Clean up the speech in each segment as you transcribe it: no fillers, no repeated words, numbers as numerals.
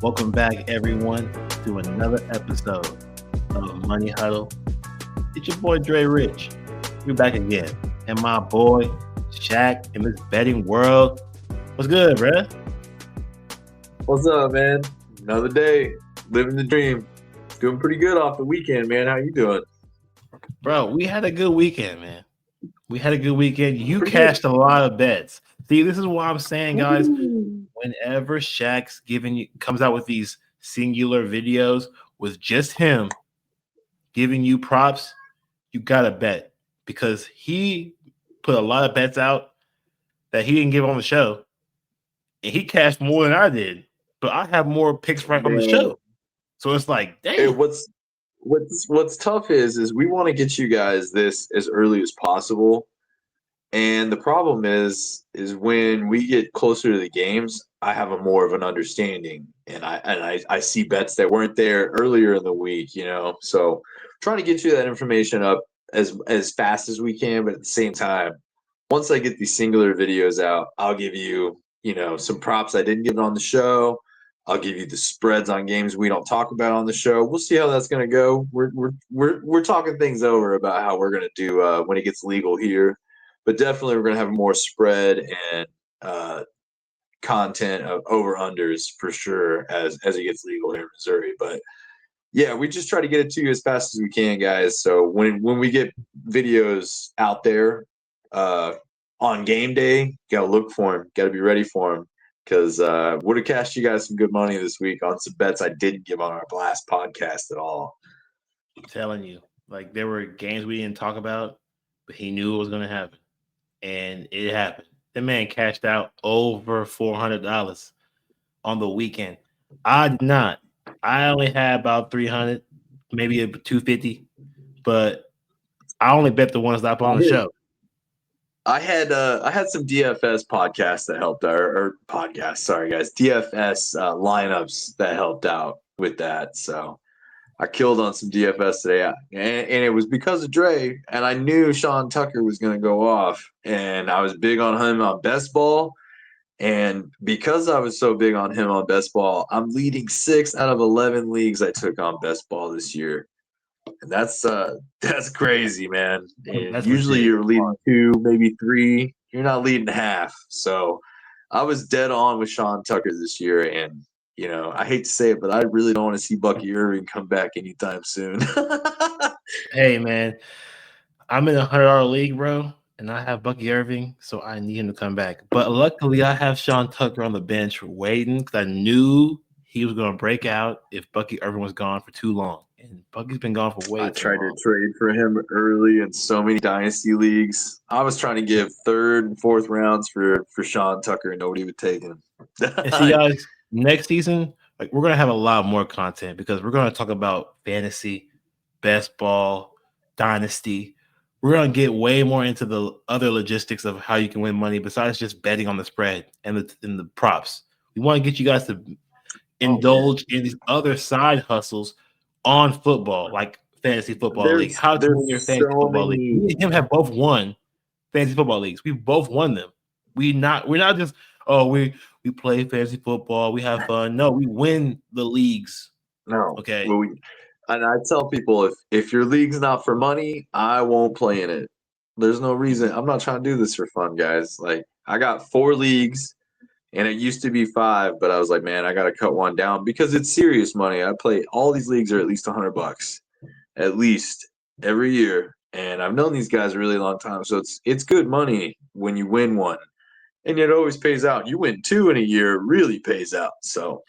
Welcome back, everyone, to another episode of Money Huddle. It's your boy Dre Rich. We're back again, and my boy Shaq in this betting world. What's good, bruh? What's up, man? Another day, living the dream. Doing pretty good off the weekend, man. How you doing? Bro, we had a good weekend, man. We had a good weekend. You Pretty good. cashed a lot of bets. See, this is what I'm saying, guys. Ooh. Whenever Shaq's comes out with these singular videos with just him giving you props, you gotta bet because he put a lot of bets out that he didn't give on the show, and he cashed more than I did. But I have more picks right on the Man, show, so it's like, Hey, damn. what's tough is we want to get you guys this as early as possible. And the problem is when we get closer to the games, I have a more of an understanding, and I see bets that weren't there earlier in the week, So trying to get you that information up as fast as we can, but at the same time, once I get these singular videos out, I'll give you, some props I didn't get on the show. I'll give you the spreads on games we don't talk about on the show. We'll see how that's going to go. We're talking things over about how we're going to do when it gets legal here, but definitely we're going to have more spread and content of over unders for sure as it gets legal here in Missouri. But yeah, we just try to get it to you as fast as we can, guys. So when we get videos out there on game day, you gotta look for them, gotta be ready for them, because would have cashed you guys some good money this week on some bets I didn't give on our last podcast at all. I'm telling you, like there were games we didn't talk about, but he knew it was gonna happen, and it happened. The man cashed out over $400 on the weekend. I did not. I only had about 300, maybe a 250, but I only bet the ones that I put on the show. I had some DFS podcasts that helped or podcasts, sorry guys, DFS lineups that helped out with that. So I killed on some DFS today, and it was because of Dre. And I knew Sean Tucker was going to go off, and I was big on him on best ball. And because I was so big on him on best ball, I'm leading 6 out of 11 leagues I took on best ball this year, and that's crazy, man. And That's usually legit. you're leading 2, maybe 3. You're not leading half. So I was dead on with Sean Tucker this year, and I hate to say it, but I really don't want to see Bucky Irving come back anytime soon. Hey, man, I'm in a $100 league, bro, and I have Bucky Irving, so I need him to come back. But luckily, I have Sean Tucker on the bench waiting because I knew he was going to break out if Bucky Irving was gone for too long. And Bucky's been gone for way I too tried to long. trade for him early in so many dynasty leagues. I was trying to give 3rd and 4th rounds for Sean Tucker, and nobody would take him. And see, guys, next season, like we're gonna have a lot more content because we're gonna talk about fantasy, best ball, dynasty. We're gonna get way more into the other logistics of how you can win money besides just betting on the spread and the props. We want to get you guys to Oh man, indulge in these other side hustles on football, like fantasy football league. How to win your there's fantasy so football league. many. Me and him have both won fantasy football leagues. We've both won them. We're not just we play fantasy football, we have fun. No, we win the leagues. No, Okay. well, and I tell people if your league's not for money, I won't play in it. There's no reason. I'm not trying to do this for fun, guys. Like I got 4 leagues, and it used to be 5, but I was like, man, I got to cut one down because it's serious money. I play all these leagues are at least $100 at least every year, and I've known these guys a really long time, so it's good money when you win one, and it always pays out. You win 2 in a year, it really pays out. So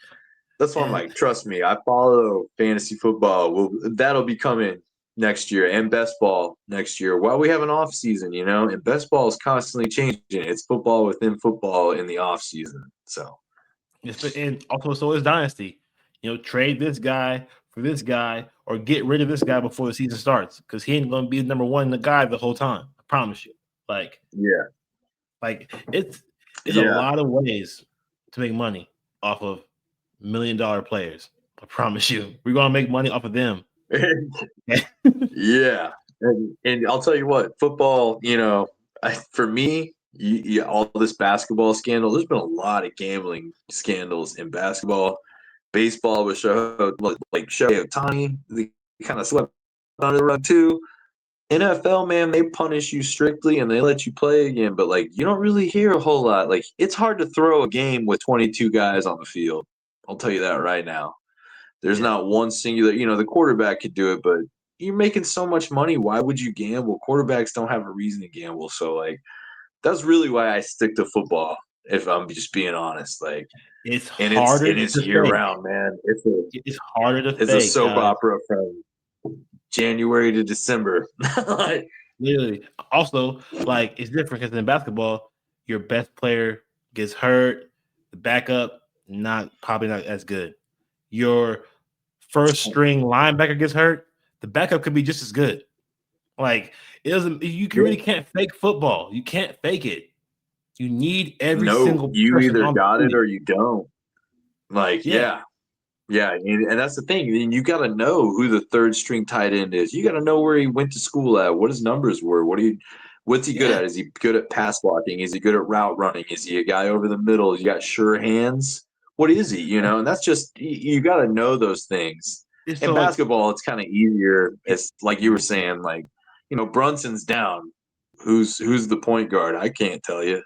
that's why I'm And like, trust me, I follow fantasy football. That'll be coming next year, and best ball next year while we have an off season, and best ball is constantly changing. It's football within football in the off season. So and also so is dynasty. Trade this guy for this guy or get rid of this guy before the season starts because he ain't gonna be the number one guy the whole time. I promise you. Like yeah, like it's a yeah. lot of ways to make money off of $1 million players. I promise you. We're gonna make money off of them. Yeah, and I'll tell you what, football, for me, all this basketball scandal, there's been a lot of gambling scandals in basketball. Baseball with Shohei Ohtani, they kind of swept under the rug too. NFL, man, they punish you strictly and they let you play again, but like you don't really hear a whole lot. Like it's hard to throw a game with 22 guys on the field. I'll tell you that right now. There's Yeah, not one singular, the quarterback could do it, but you're making so much money. Why would you gamble? Quarterbacks don't have a reason to gamble. So like that's really why I stick to football, if I'm just being honest. Like it's and it's harder and it's to year fake. round, man. It's harder to It's a fake, soap guys. opera from January to December. Literally. Also, like it's different because in basketball, your best player gets hurt, the backup probably not as good. Your first string linebacker gets hurt, the backup could be just as good. Like it doesn't. Really can't fake football. You can't fake it. You need every No, single you person either on the got it field. or you don't. Like, Yeah, yeah. Yeah, and that's the thing. And you got to know who the third string tight end is. You got to know where he went to school at, what his numbers were. What's he good yeah. at? Is he good at pass blocking? Is he good at route running? Is he a guy over the middle? Has he got sure hands? What is he? And that's just you got to know those things. It's In so like basketball, it's kind of easier. It's like you were saying, like Brunson's down. Who's the point guard? I can't tell you.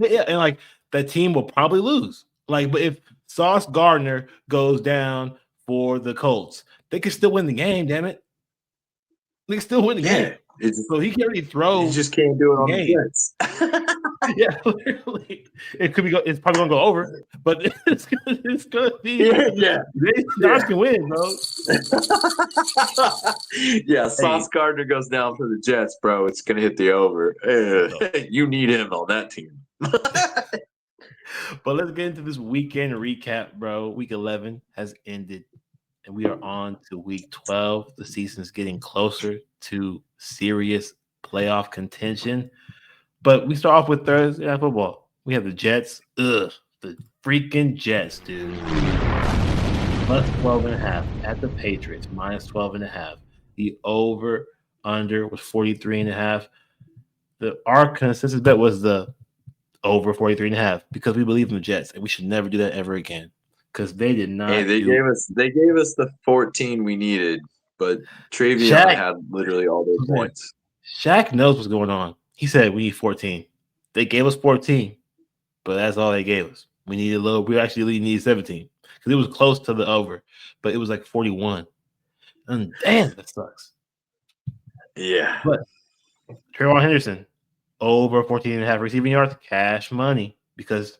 yeah, and like that team will probably lose. Like, but if Sauce Gardner goes down for the Colts, they can still win the game. Damn it, they can still win the Yeah, game. So he can already you throw just can't do it the on the game. Jets. Yeah, literally, it could be. It's probably gonna go over, but it's gonna be. Yeah, Dodge yeah. can win, bro. Yeah, Hey, Sauce Gardner goes down for the Jets, bro. It's gonna hit the over. You need him on that team. but let's get into this weekend recap, bro. Week 11 has ended, and we are on to week 12. The season's getting closer to serious playoff contention. But we start off with Thursday Night Football. We have the Jets. Ugh, the freaking Jets, dude. Plus 12 and a half at the Patriots, minus 12 and a half. The over under was 43 and a half. Our consensus bet was the over 43 and a half because we believe in the Jets and we should never do that ever again because they did Hey, not they do. gave us the 14 we needed, but Travion Shaq, had literally all their points. Shaq knows what's going on. He said we need 14. They gave us 14, but that's all they gave us. We needed a little. We actually needed 17 because it was close to the over, but it was like 41. And damn, that sucks. Yeah. But Trayvon Henderson over 14 and a half receiving yards, cash money because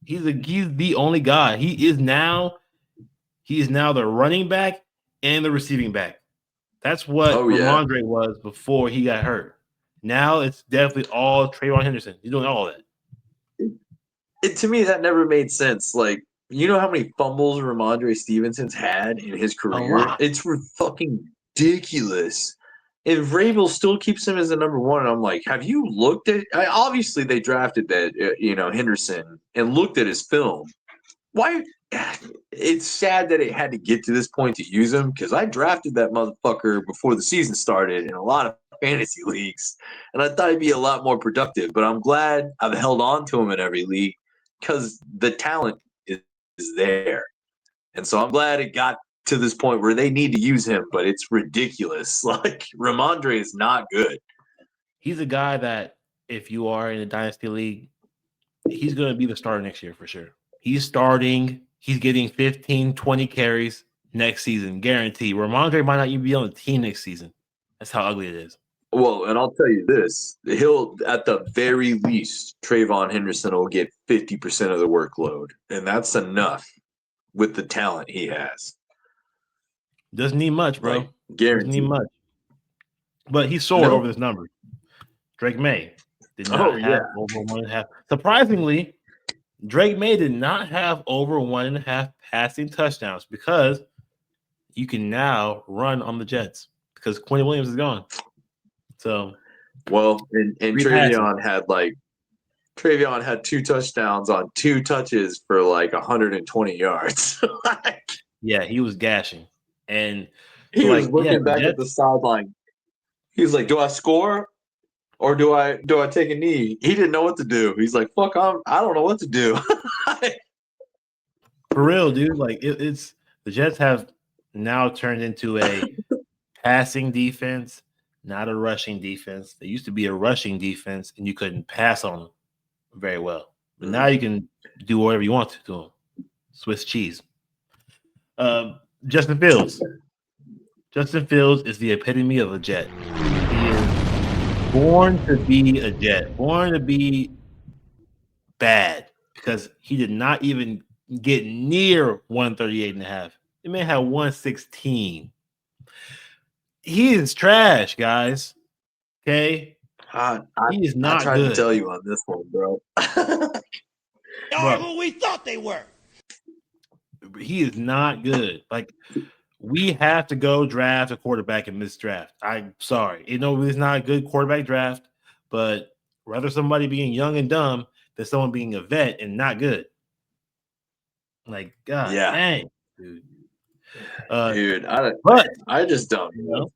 he's the only guy. He is now the running back and the receiving back. That's what Oh yeah. Ramondre was before he got hurt. Now it's definitely all Trayvon Henderson. He's doing all that. To me, that never made sense. Like, you know how many fumbles Ramondre Stevenson's had in his A career? lot. It's fucking ridiculous. And Vrabel still keeps him as the number one. And I'm like, have you looked at? Obviously, they drafted that, Henderson and looked at his film. Why? It's sad that it had to get to this point to use him because I drafted that motherfucker before the season started in a lot of fantasy leagues, and I thought he'd be a lot more productive. But I'm glad I've held on to him in every league because the talent is there, and so I'm glad it got to this point where they need to use him. But it's ridiculous. Like Ramondre is not good. He's a guy that if you are in a dynasty league, he's going to be the starter next year for sure. He's starting. He's getting 15, 20 carries next season, guaranteed. Ramondre might not even be on the team next season. That's how ugly it is. Well, and I'll tell you this: he'll, at the very least, Trayvon Henderson will get 50% of the workload, and that's enough with the talent he has. Doesn't need much, bro. Like Doesn't need guaranteed. much. But he soared over No. this number. Drake May did Oh not yeah. have over 1.5. Surprisingly, Drake May did not have over 1.5 passing touchdowns because you can now run on the Jets because Quentin Williams is gone. So, Well, and free passing. Travion had 2 touchdowns on 2 touches for like 120 yards. Yeah, he was gashing. And so, He was yeah, looking the back at the Jets, sideline. He was like, "Do I score or do I take a knee?" He didn't know what to do. He's like, "Fuck, I don't know what to do." For real, dude. Like it's the Jets have now turned into a passing defense, not a rushing defense. They used to be a rushing defense, and you couldn't pass on them very well. But now you can do whatever you want to them. Swiss cheese. Justin Fields. Justin Fields is the epitome of a Jet. He is born to be a Jet, born to be bad because he did not even get near 138 and a half. The man had 116. He is trash, guys. Okay? I, He is I not tried to good. tell you on this one, bro. Are who we thought they were. He is not good. Like, we have to go draft a quarterback in this draft. I'm sorry. You know, it's not a good quarterback draft, but rather somebody being young and dumb than someone being a vet and not good. Like, God Yeah. dang, dude. Dude, But I just don't you know.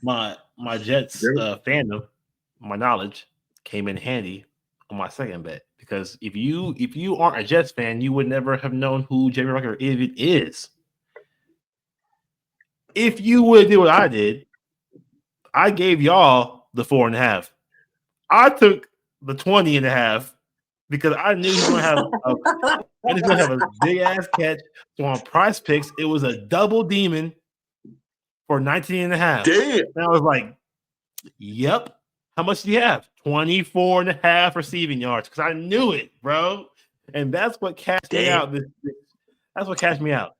know, my Jets fandom, my knowledge came in handy on my second bet because if you aren't a Jets fan, you would never have known who Jamie Rucker even is. If you would do what I did, I gave y'all the 4.5. I took the 20 and a half because I knew he's gonna have a big ass catch. So on Price Picks, it was a double demon for 19 and a half. Damn. And I was like, yep. How much do you have? 24 and a half receiving yards. Because I knew it, bro. And that's what cashed me out. That's what cashed me out.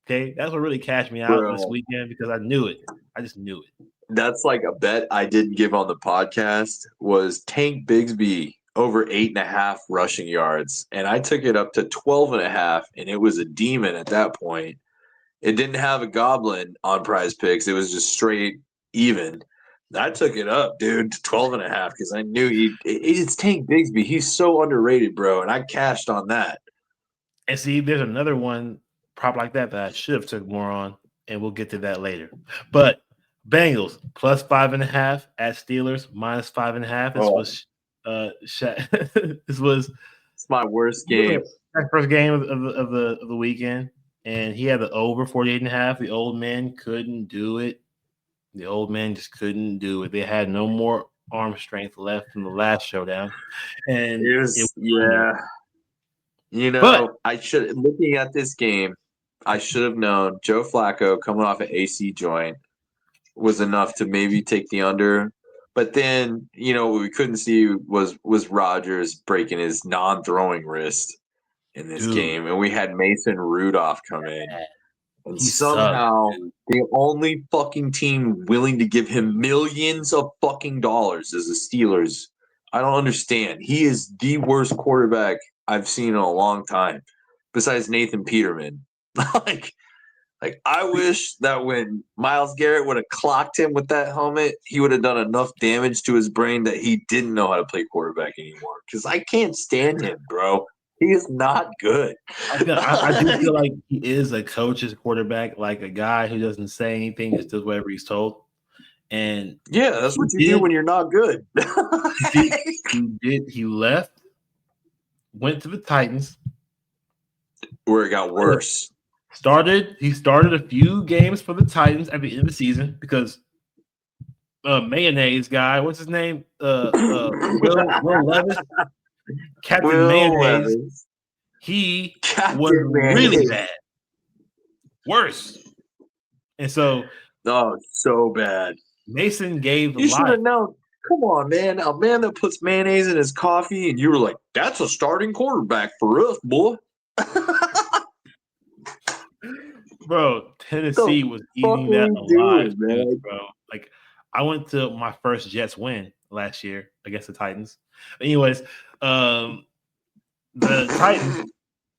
Okay. That's what really cashed me out this weekend because I knew it. I just knew it. That's like a bet I didn't give on the podcast was Tank Bigsby over 8.5 rushing yards. And I took it up to 12.5, and it was a demon at that point. It didn't have a goblin on Prize Picks. It was just straight even. I took it up, dude, to 12.5 because I knew it's Tank Bigsby. He's so underrated, bro. And I cashed on that. And see, there's another one prop like that I should have took more on, and we'll get to that later. But Bengals plus 5.5 at Steelers minus 5.5. This was it's my worst game. My first game of the weekend, and he had the over 48.5. The old man couldn't do it. The old man just couldn't do it. They had no more arm strength left from the last showdown, and it was You know, but I should looking at this game, I should have known Joe Flacco coming off an AC joint was enough to maybe take the under. But then, what we couldn't see was Rodgers breaking his non-throwing wrist in this game, and we had Mason Rudolph come in. And somehow the only fucking team willing to give him millions of fucking dollars is the Steelers. I don't understand. He is the worst quarterback I've seen in a long time, besides Nathan Peterman. like I wish that when Myles Garrett would have clocked him with that helmet, he would have done enough damage to his brain that he didn't know how to play quarterback anymore. Because I can't stand him, bro. He is not good. I do feel like he is a coach's quarterback, like a guy who doesn't say anything, just does whatever he's told. And yeah, that's what you do when you're not good. He left, went to the Titans, where it got worse. He started a few games for the Titans at the end of the season because mayonnaise guy, what's his name? Will Levis, Captain Mayonnaise. Levis. He was really bad, worse, and so so bad. Mason gave you should have known. Come on, man. A man that puts mayonnaise in his coffee, and you were like, that's a starting quarterback for us, boy. Bro, Tennessee was eating that alive, man. bro. Like, I went to my first Jets win last year against the Titans. Anyways, the Titans,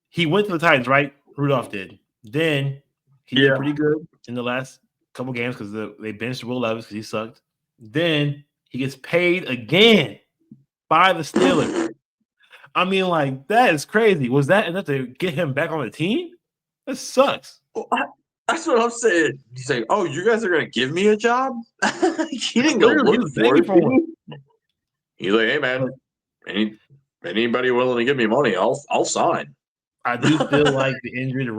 he went to the Titans, right? Rudolph did. Then he did pretty good in the last couple games because they benched Will Levis because he sucked. Then he gets paid again by the Steelers. I mean, like, that is crazy. Was that enough to get him back on the team? That sucks. That's what I'm saying. He's like, oh, you guys are going to give me a job? He didn't go look for it. He's like, hey, man, anybody willing to give me money, I'll sign. I do feel like the injury to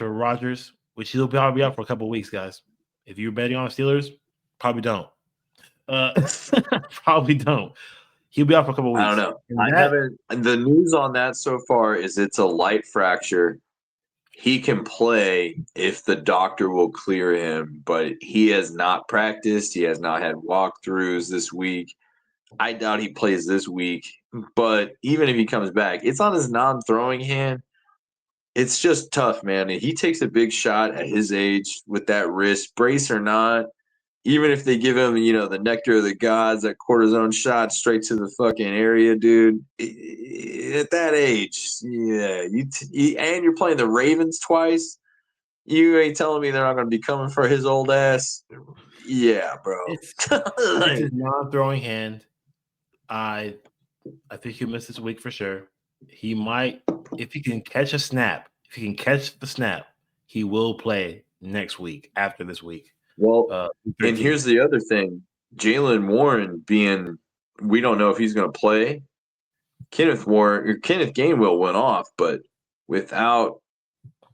Rodgers, which he'll probably be out for a couple of weeks, guys. If you're betting on Steelers, probably don't. Probably don't. He'll be out for a couple of I don't weeks. know. And I haven't. The news on that so far is it's a light fracture. He can play if the doctor will clear him, but he has not practiced. He has not had walkthroughs this week. I doubt he plays this week. But even if he comes back, it's on his non-throwing hand. It's just tough, man. And he takes a big shot at his age with that wrist, brace or not. Even if they give him, the nectar of the gods, that cortisone shot straight to the fucking area, dude. At that age, yeah, and you're playing the Ravens twice. You ain't telling me they're not going to be coming for his old ass. Yeah, bro. It's his non-throwing hand. I think he'll miss this week for sure. He might, if he can catch a snap, if he can catch the snap, he will play next week after this week. Well, and here's the other thing. Jaylen Warren we don't know if he's going to play. Kenneth Gainwell went off, but without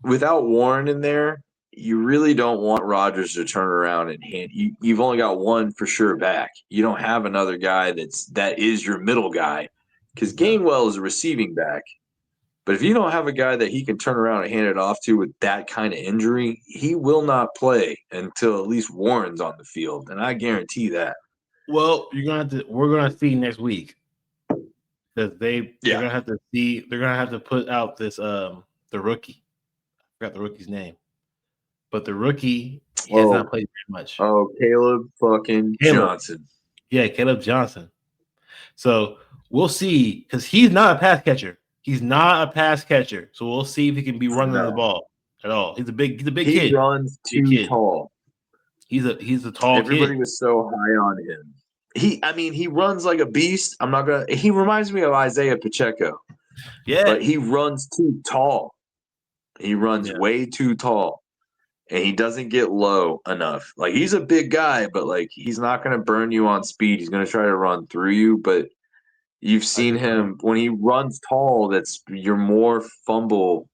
Warren in there, you really don't want Rodgers to turn around and hand. You've only got one for sure back. You don't have another guy that is your middle guy, because Gainwell is a receiving back. But if you don't have a guy that he can turn around and hand it off to with that kind of injury, he will not play until at least Warren's on the field, and I guarantee that. Well, we're gonna see next week because they're gonna have to see. They're gonna have to put out this the rookie. I forgot the rookie's name, but the rookie has not played very much. Oh, Caleb Johnson. Yeah, Caleb Johnson. So we'll see, because he's not a pass catcher. He's not a pass catcher. So we'll see if he can be running the ball at all. He's a big kid. He runs too tall. He's a tall Everybody kid. was so high on him. He runs like a beast. He reminds me of Isaiah Pacheco. Yeah. But he runs too tall. He runs way too tall. And he doesn't get low enough. Like, he's a big guy, but like, he's not going to burn you on speed. He's going to try to run through you, but you've seen him when he runs tall. You're more fumble,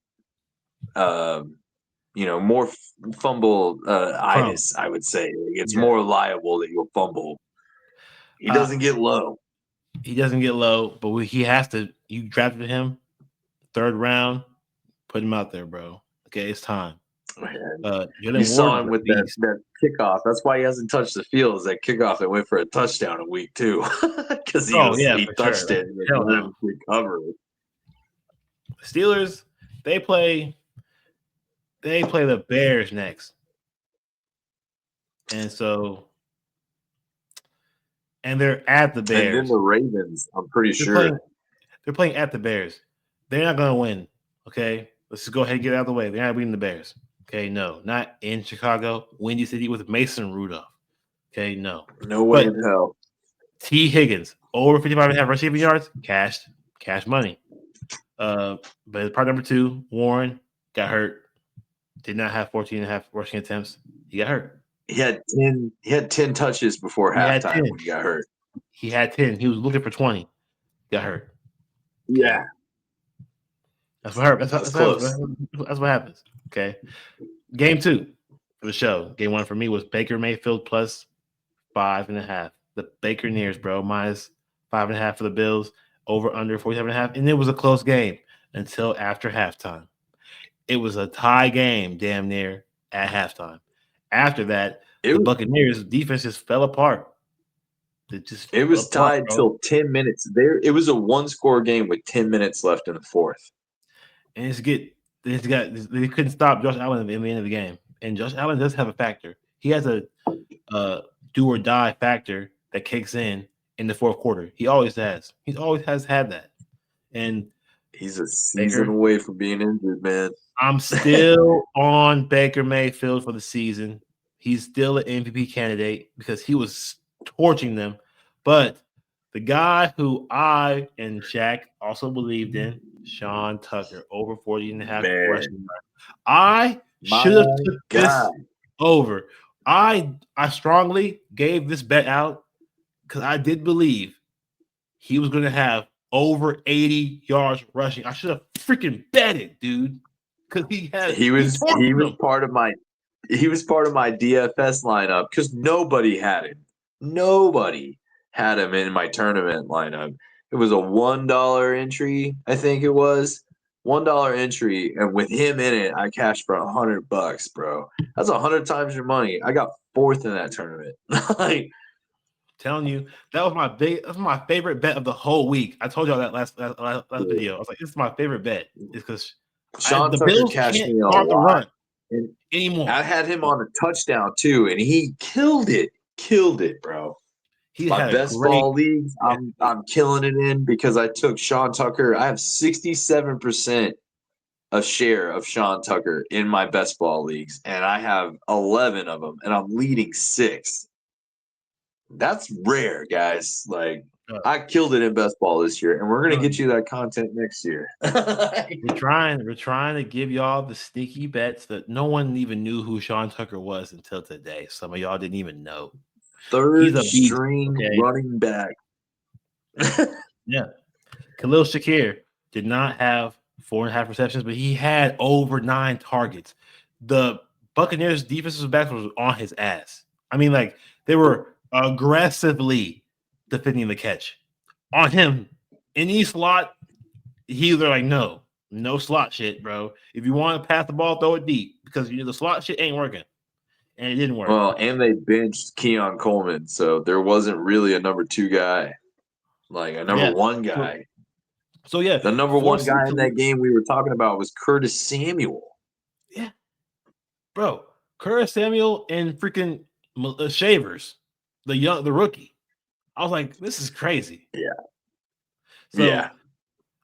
more fumble itis. I would say it's more liable that you'll fumble. He doesn't get low. He doesn't get low, but he has to. You drafted him, 3rd round. Put him out there, bro. Okay, it's time. You saw him with that kickoff. That's why he hasn't touched the field. Is that kickoff that went for a touchdown in week 2 because he touched it and didn't recover it. Steelers, they play the Bears next, and they're at the Bears. And then the Ravens. I'm pretty sure they're playing at the Bears. They're not going to win. Okay, let's just go ahead and get it out of the way. They're not beating the Bears. Okay, no, not in Chicago, Windy City with Mason Rudolph. Okay, no way in hell. T. Higgins over 55.5 receiving yards, cash money. But part number 2, Warren got hurt. Did not have 14.5 rushing attempts. He got hurt. He had 10 touches before halftime when he got hurt. He had 10. He was looking for 20. Got hurt. Yeah. That's what happened. That's what happens. Okay. Game 2 for the show. Game 1 for me was Baker Mayfield plus 5.5. The Bakerneers, bro, minus 5.5 for the Bills. Over under 47.5. And it was a close game until after halftime. It was a tie game, damn near, at halftime. After that, the Buccaneers defense just fell apart. It was tied till 10 minutes. It was a 1-score game with 10 minutes left in the 4th. And they couldn't stop Josh Allen at the end of the game. And Josh Allen does have a factor. He has a do or die factor that kicks in the 4th quarter. He always has. He always has had that. And he's a season away from being injured, man. I'm still on Baker Mayfield for the season. He's still an MVP candidate because he was torching them. But the guy who I and Shaq also believed in, Sean Tucker, over 40.5 rushing. I should have took this over. I strongly gave this bet out because I did believe he was going to have over 80 yards rushing. I should have freaking bet it, dude. Because he He torched was them. part of my DFS lineup because nobody had him. Nobody had him in my tournament lineup. It was a $1 entry, I think it was. $1 entry, and with him in it, I cashed for $100, bro. That's 100 times your money. I got fourth in that tournament. Like, Telling you, that's my favorite bet of the whole week. I told y'all that last video. I was like, this is my favorite bet. It's because Sean the Tucker Bills cashed can't me in a start the lot. run And anymore. I had him on a touchdown too, and he killed it. Killed it, bro. He My had a best great. ball leagues, I'm killing it in because I took Sean Tucker. I have 67% a share of Sean Tucker in my best ball leagues, and I have 11 of them, and I'm leading 6. That's rare, guys. Like, I killed it in best ball this year, and we're gonna get you that content next year. We're trying to give y'all the sneaky bets that no one even knew who Sean Tucker was until today. Some of y'all didn't even know. He's Third a beast. string Okay? running back. Yeah. Khalil Shakir did not have 4.5 receptions, but he had over 9 targets. The Buccaneers defensive backs was on his ass. I mean, like, they were aggressively defending the catch on him. Any slot, they're like, no slot shit, bro. If you want to pass the ball, throw it deep because the slot shit ain't working. And it didn't work. Well, and they benched Keon Coleman, so there wasn't really a number 2 guy, like a number 1 guy. So yeah, the number 1 guy in that game we were talking about was Curtis Samuel. Yeah, bro, Curtis Samuel and freaking Shavers, the rookie. I was like, this is crazy. Yeah. So yeah.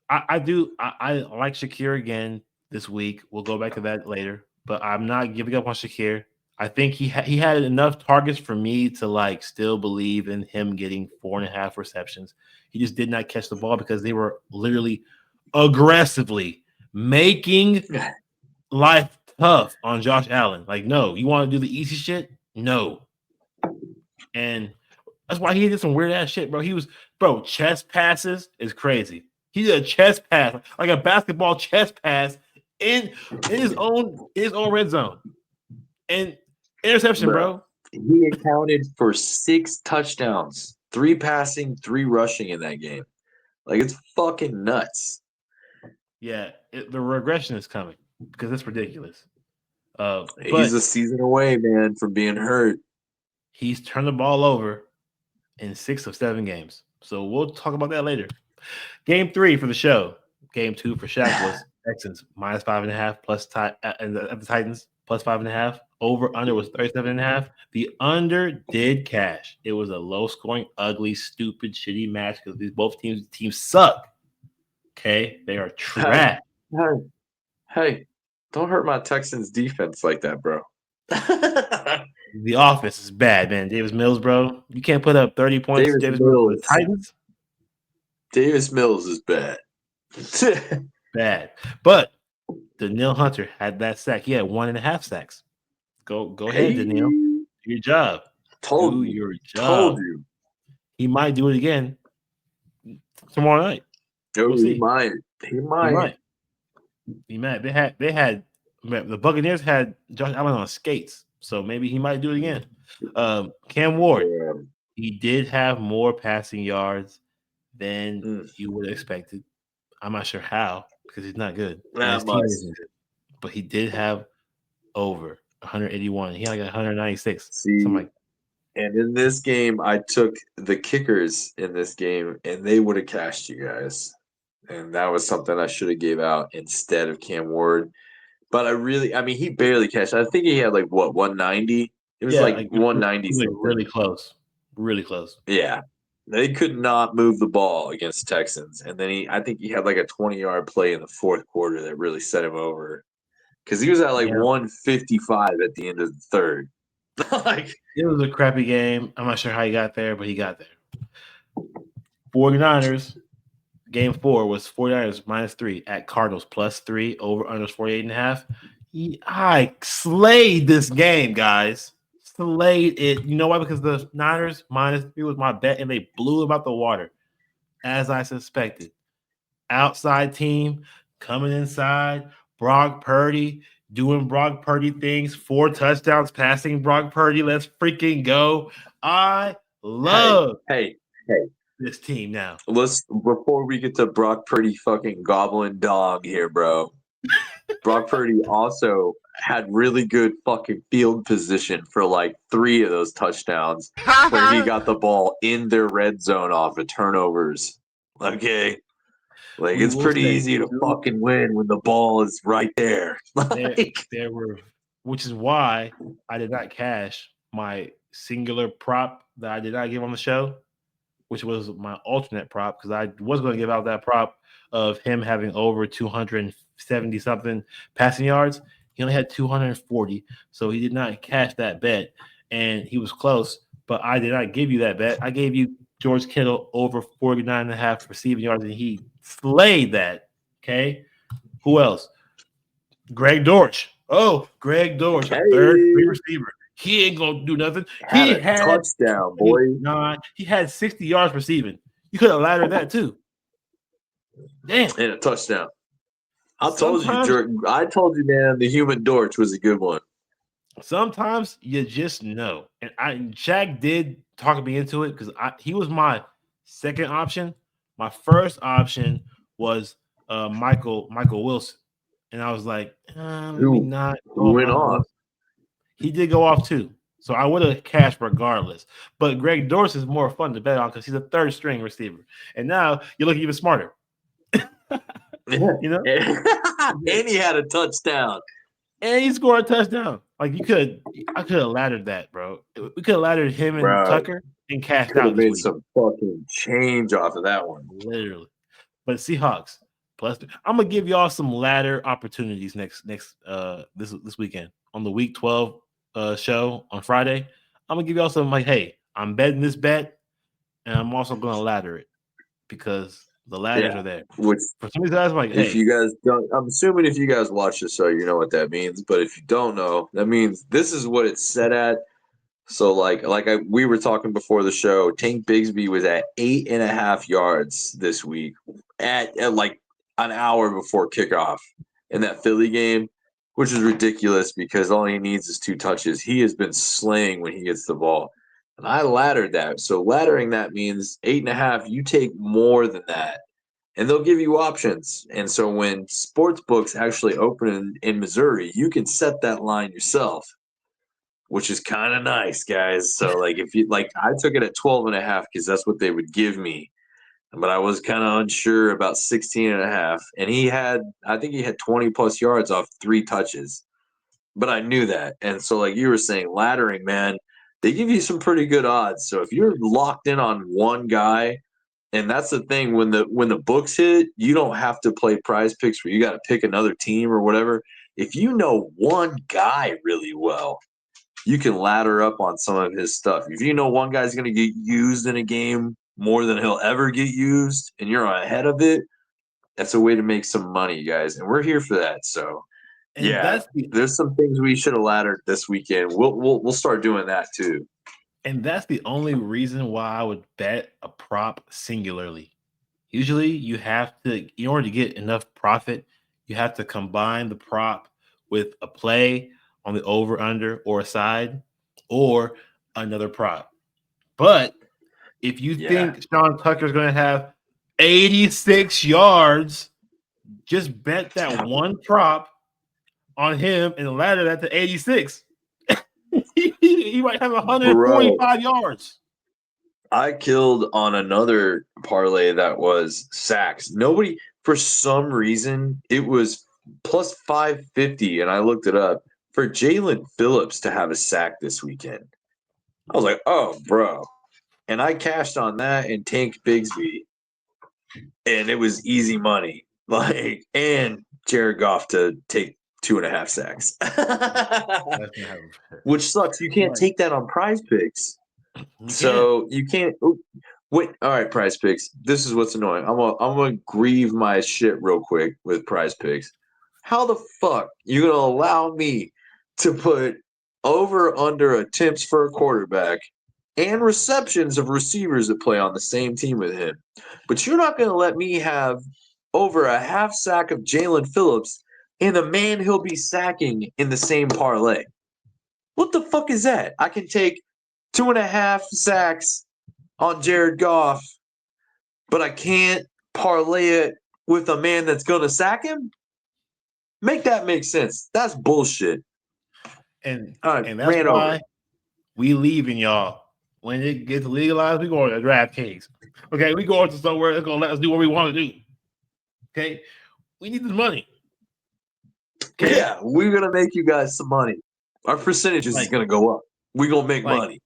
I like Shakir again this week. We'll go back to that later, but I'm not giving up on Shakir. I think he had enough targets for me to like still believe in him getting 4.5 receptions. He just did not catch the ball because they were literally aggressively making life tough on Josh Allen. Like, no, you want to do the easy shit? No. And that's why he did some weird ass shit, bro. Chest passes is crazy. He did a chest pass, like a basketball chest pass in his own red zone. And interception, bro. He accounted for 6 touchdowns, 3 passing, 3 rushing in that game. Like, it's fucking nuts. Yeah, the regression is coming because it's ridiculous. He's a season away, man, from being hurt. He's turned the ball over in 6 of 7 games. So we'll talk about that later. Game 3 for the show. Game 2 for Shaq was Texans minus 5.5 plus and the Titans plus 5.5. Over under was 37.5. The under did cash. It was a low scoring, ugly, stupid, shitty match because these both teams suck. Okay, they are trash. Hey, don't hurt my Texans defense like that, bro. The offense is bad, man. Davis Mills, bro. You can't put up 30 points. Davis Mills for the Titans. Davis Mills is bad. Bad. But Danielle Hunter had that sack. He had 1.5 sacks. Go ahead, Danielle. Do your job. Told you. He might do it again tomorrow night. We'll see. He might. They had the Buccaneers had Josh Allen on skates, so maybe he might do it again. Cam Ward, he did have more passing yards than you would have expected. I'm not sure how because he's not good. His team isn't good. But he did have over 181. He only got 196. Something like that. And in this game, I took the kickers in this game, and they would have cashed you guys. And that was something I should have gave out instead of Cam Ward. But he barely cashed. I think he had 190. It was 190. Really close. Really close. Yeah. They could not move the ball against the Texans. And then I think he had a 20-yard play in the fourth quarter that really set him over. Because he was at 155 at the end of the third. It was a crappy game. I'm not sure how he got there, but he got there. 49ers, game 4 was 49ers -3 at Cardinals +3 over under 48.5. I slayed this game, guys. Slayed it. You know why? Because the Niners -3 was my bet, and they blew them out the water, as I suspected. Outside team, coming inside, Brock Purdy doing Brock Purdy things, 4 touchdowns passing Brock Purdy. Let's freaking go. I Hey, love hey, hey. this team now. Let's before we get to Brock Purdy fucking gobbling dog here, bro. Brock Purdy also had really good fucking field position for like 3 of those touchdowns when he got the ball in their red zone off of turnovers. Okay. Like We it's will pretty say easy to fucking win when the ball is right there. there Like there were, which is why I did not cash my singular prop that I did not give on the show, which was my alternate prop because I was going to give out that prop of him having over 270 something passing yards. He only had 240, so he did not cash that bet, and he was close. But I did not give you that bet. I gave you George Kittle over 49 and a half receiving yards, and he slayed that. Okay. Who else? Greg Dortch. Oh, Greg Dortch, a third string hey, receiver. He ain't gonna do nothing. had He a had touchdown, boy. 29. He had 60 yards receiving. You could have laddered that too. Damn. And a touchdown. Sometimes, I told you, man, the human Dortch was a good one. sometimes you just know. And Shaq did talk me into it because he was my second option. My first option was Michael Wilson, and I was like, maybe Who not go who with went Michael off? Wilson. He did go off too. So I would have cashed regardless. But Greg Dortch is more fun to bet on because he's a third string receiver. And now you look even smarter. You know? And he had a touchdown. And he scored a touchdown. Like I could have laddered that, bro. We could have laddered him and Bro, Tucker and cashed could out have this made week. some fucking change off of that one. Literally. But Seahawks plus I'm gonna give y'all some ladder opportunities next this weekend on the week 12 show on Friday. I'm gonna give y'all some like, hey, I'm betting this bet, and I'm also gonna ladder it because the ladders Yeah. are there. Which For some reason, I was like, if hey, you guys don't I'm assuming if you guys watch the show, you know what that means. But if you don't know, that means this is what it's set at. So we were talking before the show, Tank Bigsby was at 8.5 yards this week at like an hour before kickoff in that Philly game, which is ridiculous because all he needs is 2 touches. He has been slaying when he gets the ball. And I laddered that. So laddering that means 8.5, you take more than that. And they'll give you options. And so when sports books actually open in Missouri, you can set that line yourself, which is kind of nice, guys. So like if you like I took it at 12.5 because that's what they would give me. But I was kind of unsure about 16.5. And I think he had 20 plus yards off 3 touches. But I knew that. And so like you were saying, laddering, man, they give you some pretty good odds. So if you're locked in on one guy, and that's the thing, when the books hit, you don't have to play prize picks where you got to pick another team or whatever. If you know one guy really well, you can ladder up on some of his stuff. If you know one guy's going to get used in a game more than he'll ever get used, and you're ahead of it, that's a way to make some money, guys. And we're here for that. So, and yeah, there's some things we should have laddered this weekend. We'll start doing that too. that's the only reason why I would bet a prop singularly. Usually, you have to, in order to get enough profit, you have to combine the prop with a play on the over under or a side or another prop. But if you Yeah, think Sean Tucker's going to have 86 yards, just bet that one prop on him and ladder that to 86. He might have bro. 145 yards. I killed on another parlay that was sacks. Nobody, for some reason, it was plus 550, and I looked it up for Jalen Phillips to have a sack this weekend. I was like, oh, bro. And I cashed on that and Tank Bigsby, and it was easy money. Like, and Jared Goff to take 2.5 sacks, That's not how it which sucks. You can't works. take that on prize picks. You can't. So you can't. Wait, all right, Prize Picks. This is what's annoying. I'm gonna grieve my shit real quick with Prize Picks. How the fuck you gonna allow me to put over under attempts for a quarterback and receptions of receivers that play on the same team with him, but you're not gonna let me have over a half sack of Jalen Phillips and the man he'll be sacking in the same parlay. What the fuck is that? I can take 2.5 sacks on Jared Goff, but I can't parlay it with a man that's going to sack him? Make that make sense. That's bullshit. And I and that's ran over why it. we leaving y'all. When it gets legalized, we go to DraftKings. Okay, we go to somewhere that's gonna let us do what we want to do. Okay, we need this money. Okay, Yeah, we're going to make you guys some money. Our percentages is like going to go up. We're going to make like money.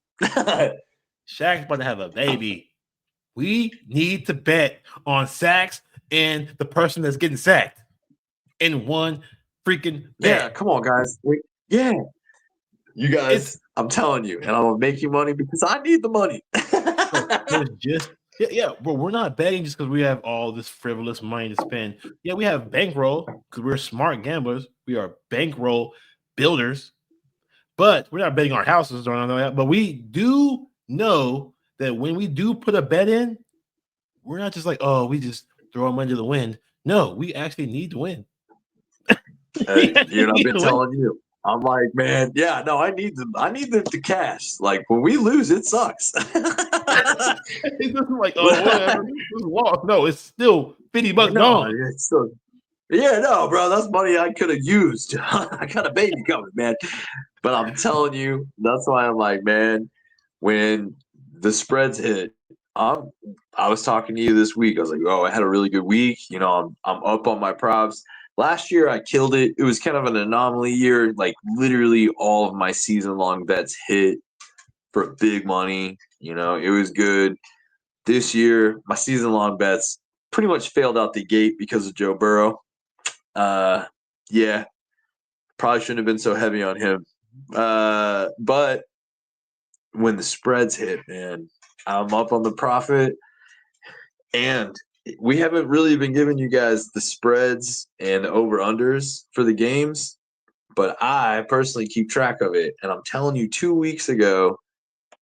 Shaq's about to have a baby. We need to bet on sacks and the person that's getting sacked in one freaking Yeah, bet. come on, guys. Yeah, you It's guys, I'm telling you, and I'm going to make you money because I need the money. bro, there's just bro. We're not betting just because we have all this frivolous money to spend. Yeah, we have bankroll because we're smart gamblers. We are bankroll builders, but we're not betting our houses or anything like that. But we do know that when we do put a bet in, we're not just like, oh, we just throw our money to the wind. No, we actually need to win. We actually Dude, I've need been to win. telling you. I'm like, man, yeah, no, I need the cash. Like when we lose, it sucks. It's just like, oh, whatever. This lost. No, it's still $50 No, gone. it's still, yeah, no, bro, that's money I could have used. I got a baby coming, man. But I'm telling you, that's why I'm like, man, when the spreads hit, I was talking to you this week. I was like, oh, I had a really good week. You know, I'm up on my props. Last year I killed it. It was kind of an anomaly year. Like literally all of my season long bets hit for big money. You know, it was good. This year, my season long bets pretty much failed out the gate because of Joe Burrow. Uh, yeah, probably shouldn't have been so heavy on him. But when the spreads hit, man, I'm up on the profit. And we haven't really been giving you guys the spreads and the over unders for the games, but I personally keep track of it. And I'm telling you, 2 weeks ago,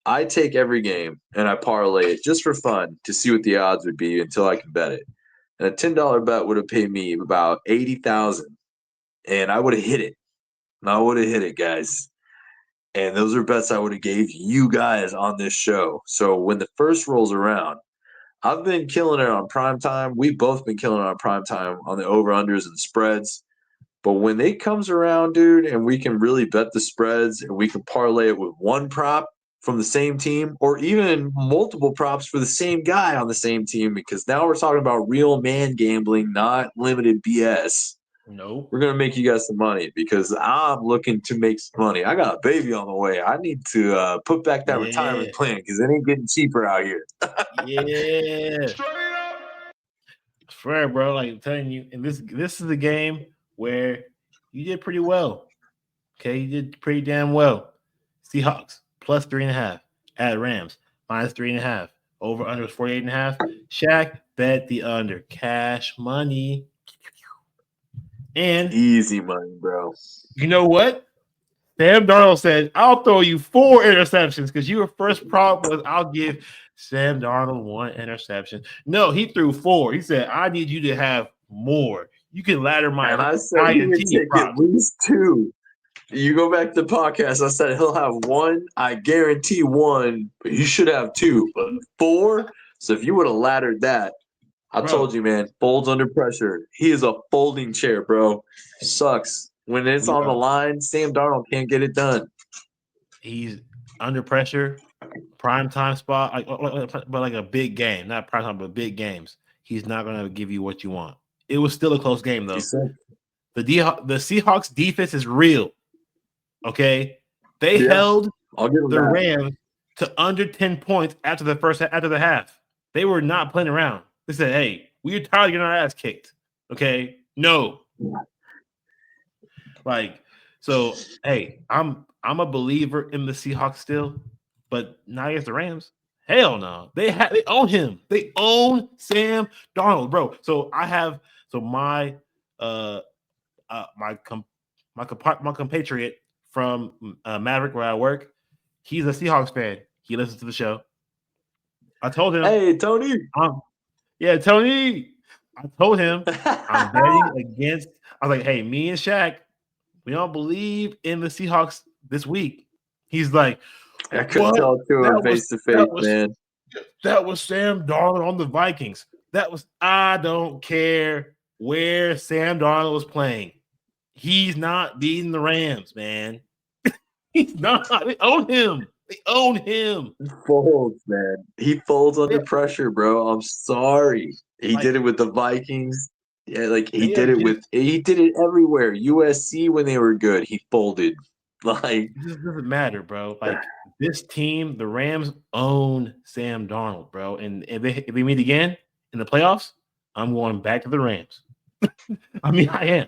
I take every game and I parlay it just for fun to see what the odds would be until I can bet it. And a $10 bet would have paid me about 80,000, and I would have hit it. I would have hit it, guys. And those are bets I would have gave you guys on this show. So when the first rolls around, I've been killing it on prime time. We've both been killing it on prime time on the over unders and spreads. But when it comes around, dude, and we can really bet the spreads and we can parlay it with one prop from the same team or even multiple props for the same guy on the same team, because now we're talking about real man gambling, not limited BS. No. We're going to make you guys some money because I'm looking to make some money. I got a baby on the way. I need to put back that Yeah. retirement plan because it ain't getting cheaper out here. Yeah. Swear, bro. Like I'm telling you, and this is a game where you did pretty well. Okay, you did pretty damn well. Seahawks plus 3.5 at Rams minus 3.5. Over under 48.5. Shaq bet the under. Cash money. And Easy money, bro. you know what? Sam Darnold said, I'll throw you 4 interceptions because your first prop was I'll give Sam Darnold 1 interception. No, he threw 4. He said, I need you to have more. You can ladder And my I said he would INT take at props. least two. You go back to the podcast. I said he'll have one. I guarantee one, but you should have two. But four. So if you would have laddered that, I told Bro, you, man, folds under pressure. He is a folding chair, bro. Sucks. When it's we on the are line, Sam Darnold can't get it done. he's under pressure, prime time spot, but like a big game, not prime time, but big games. He's not gonna give you what you want. It was still a close game You though. said, The Seahawks defense is real. Okay, they yeah, held I'll give him the that. Rams to under 10 points after the half. They were not playing around. They said, "Hey, we're tired of getting our ass kicked." Okay, no, like so. Hey, I'm a believer in the Seahawks still, but not against the Rams. Hell no, they own him. They own Sam Darnold, bro. So I have my uh my my compatriot from Maverick where I work. He's a Seahawks fan. He listens to the show. I told him, Hey, Tony. yeah, Tony, I told him I'm betting against. I was like, hey, me and Shaq, we don't believe in the Seahawks this week. He's like, I couldn't what? tell to him That was face to that face, was man. that was Sam Darnold on the Vikings. That was I don't care where Sam Darnold was playing. He's not beating the Rams, man. He's not. They own him. They own him. He folds, man. He folds They, under pressure, bro. I'm sorry. He like did it with the Vikings. Yeah, like they have just he did it everywhere. USC when they were good, he folded. Like it just doesn't matter, bro. Like this team, the Rams own Sam Darnold, bro. And if we meet again in the playoffs, I'm going back to the Rams. I mean, I am.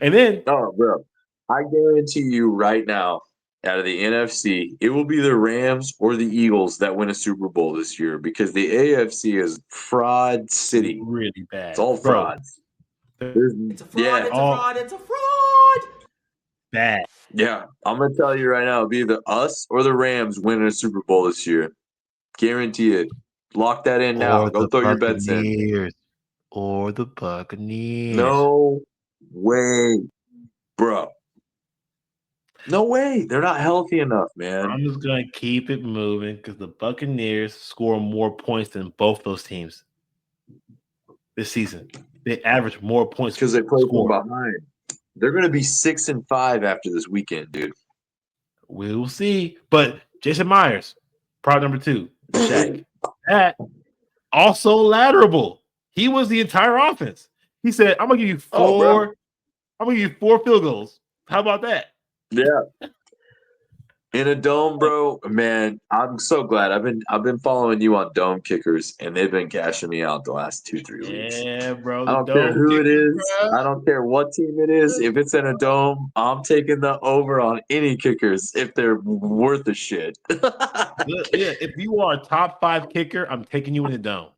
And then oh, bro. I guarantee you right now, out of the NFC, it will be the Rams or the Eagles that win a Super Bowl this year because the AFC is fraud city. really It's bad, all bro. frauds. They're There's, It's a fraud. yeah, It's a all fraud. It's a fraud. bad. yeah. I'm gonna tell you right now, it'll be either us or the Rams winning a Super Bowl this year. Guarantee it. Lock that in now. Or Go the throw your bets in. Buccaneers. Or the Buccaneers. No way, bro. No way. They're not healthy enough, man. I'm just gonna keep it moving because the Buccaneers score more points than both those teams this season. They average more points Because they play from scored. behind. They're gonna be 6-5 after this weekend, dude. We will see. But Jason Myers, product number 2, Shaq. That also laterable. He was the entire offense. He said, I'm gonna give you Oh, bro. I'm gonna give you 4 field goals. How about that? Yeah. In a dome, Like, bro, man, I'm so glad. I've been following you on dome kickers, and they've been cashing me out the last 2-3 weeks. yeah, bro, I the don't care dome who it kickers, is. bro. I don't care what team it is. If it's in a dome, I'm taking the over on any kickers if they're worth a shit. Yeah, if you are a top 5 kicker, I'm taking you in the dome.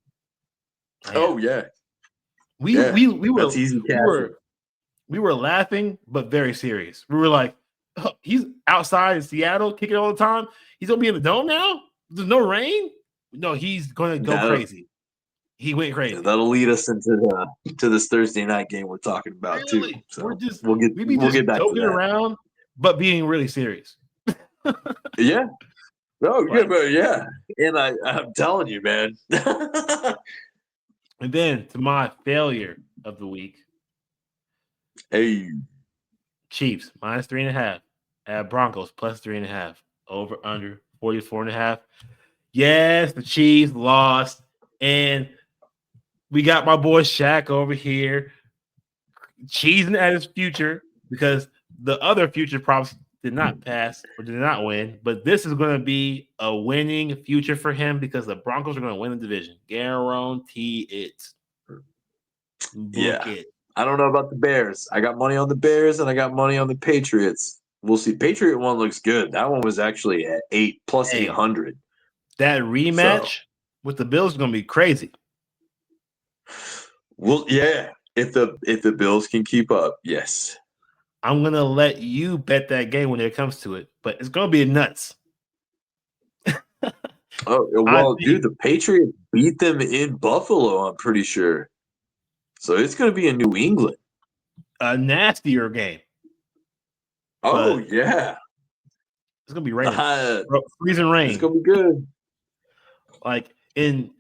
Oh yeah, We yeah. we we That's were easy we cashing. were we were laughing but very serious. We were like, oh, he's outside in Seattle kicking all the time. He's gonna be in the dome now. There's no rain. No, he's gonna go That'll, crazy. He went crazy. that'll lead us into this Thursday night game we're talking about too. Really, So we'll get we be we'll just get back to joking that. around but being really serious. Yeah. Oh yeah, Like, but yeah. And I'm telling you, man. and then to my failure of the week, Hey. Chiefs minus 3.5 at Broncos plus 3.5 over under 44.5. Yes, the Chiefs lost, and we got my boy Shaq over here cheesing at his future because the other future props did not pass or did not win. But this is going to be a winning future for him because the Broncos are going to win the division. Guarantee it. Book Yeah. it. I don't know about the Bears. I got money on the Bears and I got money on the Patriots. We'll see. Patriot one looks good. That one was actually at 8 plus Hey, 800. that So rematch with the Bills is going to be crazy. well, yeah. If the Bills can keep up, yes. I'm going to let you bet that game when it comes to it, but it's going to be nuts. Oh well, dude, the Patriots beat them in Buffalo, I'm pretty sure. So it's gonna be in New England. A nastier game. Oh yeah. It's going to be raining. Freezing rain. It's gonna be good. Like in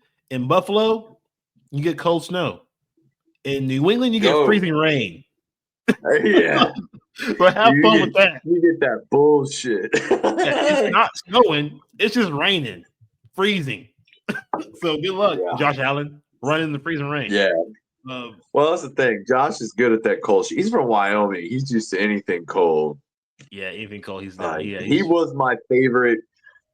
Buffalo, you get cold snow. In New England, you get freezing rain. Yeah. But have fun with that. You get that bullshit. It's not snowing, it's just raining, freezing. So good luck, Josh Allen, running in the freezing rain. Yeah. Well, that's the thing. Josh is good at that cold shit. He's from Wyoming. He's used to anything cold. Yeah, anything cold. He's done. He was my favorite.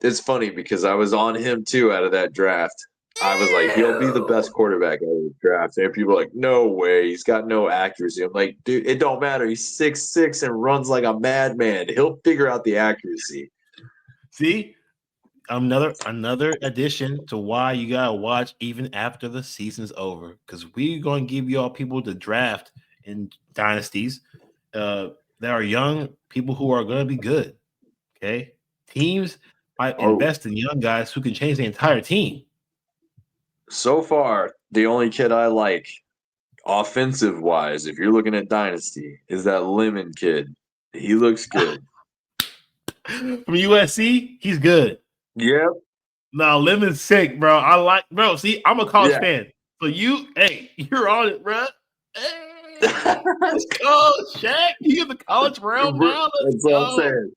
It's funny because I was on him too out of that draft. I was like, he'll be the best quarterback out of the draft. And people are like, no way. He's got no accuracy. I'm like, dude, it don't matter. He's 6'6" and runs like a madman. He'll figure out the accuracy. See? Another addition to why you gotta watch even after the season's over. Because we're gonna give you all people to draft in dynasties. There are young people who are gonna be good. Okay. Teams might invest in young guys who can change the entire team. So far, the only kid I like offensive wise, if you're looking at Dynasty, is that Lemon kid. He looks good. From USC, he's good. Yep. No, Lemon's sick, bro. I like, bro. See, I'm a college Yeah. fan. So you're on it, bro. Hey, let's go, Shaq. You in the college realm now? Let's That's what I'm go. saying.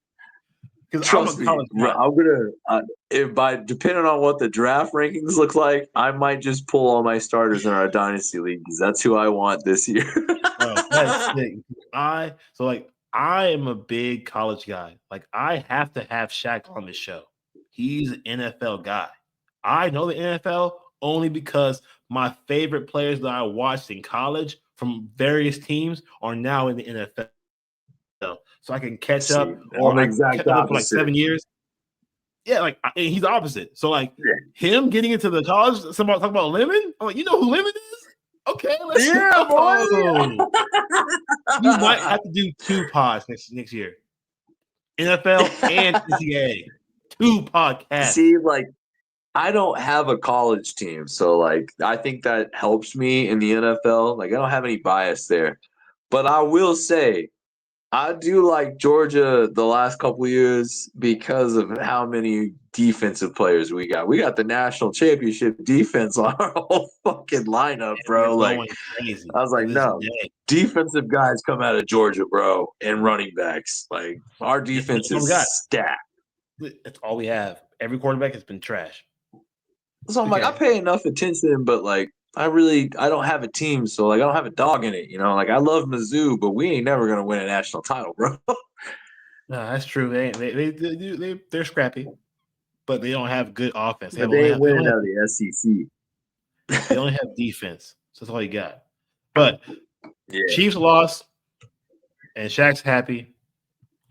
Because I'm Trust a me, college guy. I'm gonna. If by depending on what the draft rankings look like, I might just pull all my starters in our dynasty league because that's who I want this year. Bro, that's sick. I am a big college guy. Like I have to have Shaq on the show. He's an NFL guy. I know the NFL only because my favorite players that I watched in college from various teams are now in the NFL. So I can catch See, up, I'm or the I exact kept up for like opposite. 7 years. Yeah, like he's the opposite. So like Yeah. him getting into the college, somebody talking about Lemon. I'm like, you know who Lemon is? Okay, let's Yeah, go. boy. We might have to do 2 pods next year. NFL and NCAA. 2 podcasts. See, like I don't have a college team, so like I think that helps me in the NFL. Like I don't have any bias there. But I will say I do like Georgia the last couple years because of how many defensive players we got. We got the national championship defense on our whole fucking lineup, bro. We're Like going crazy I was to like, this no, day. defensive guys come out of Georgia, bro, and running backs. Like our defense That's all we is got. stacked. That's all we have. Every quarterback has been trash. So I'm like, I pay enough attention, but like I don't have a team, so like I don't have a dog in it, you know. Like I love Mizzou, but we ain't never gonna win a national title, bro. No, that's true. They're scrappy, but they don't have good offense. But they ain't winning out of the SEC. They only have defense. So that's all you got. But Yeah. Chiefs lost, and Shaq's happy.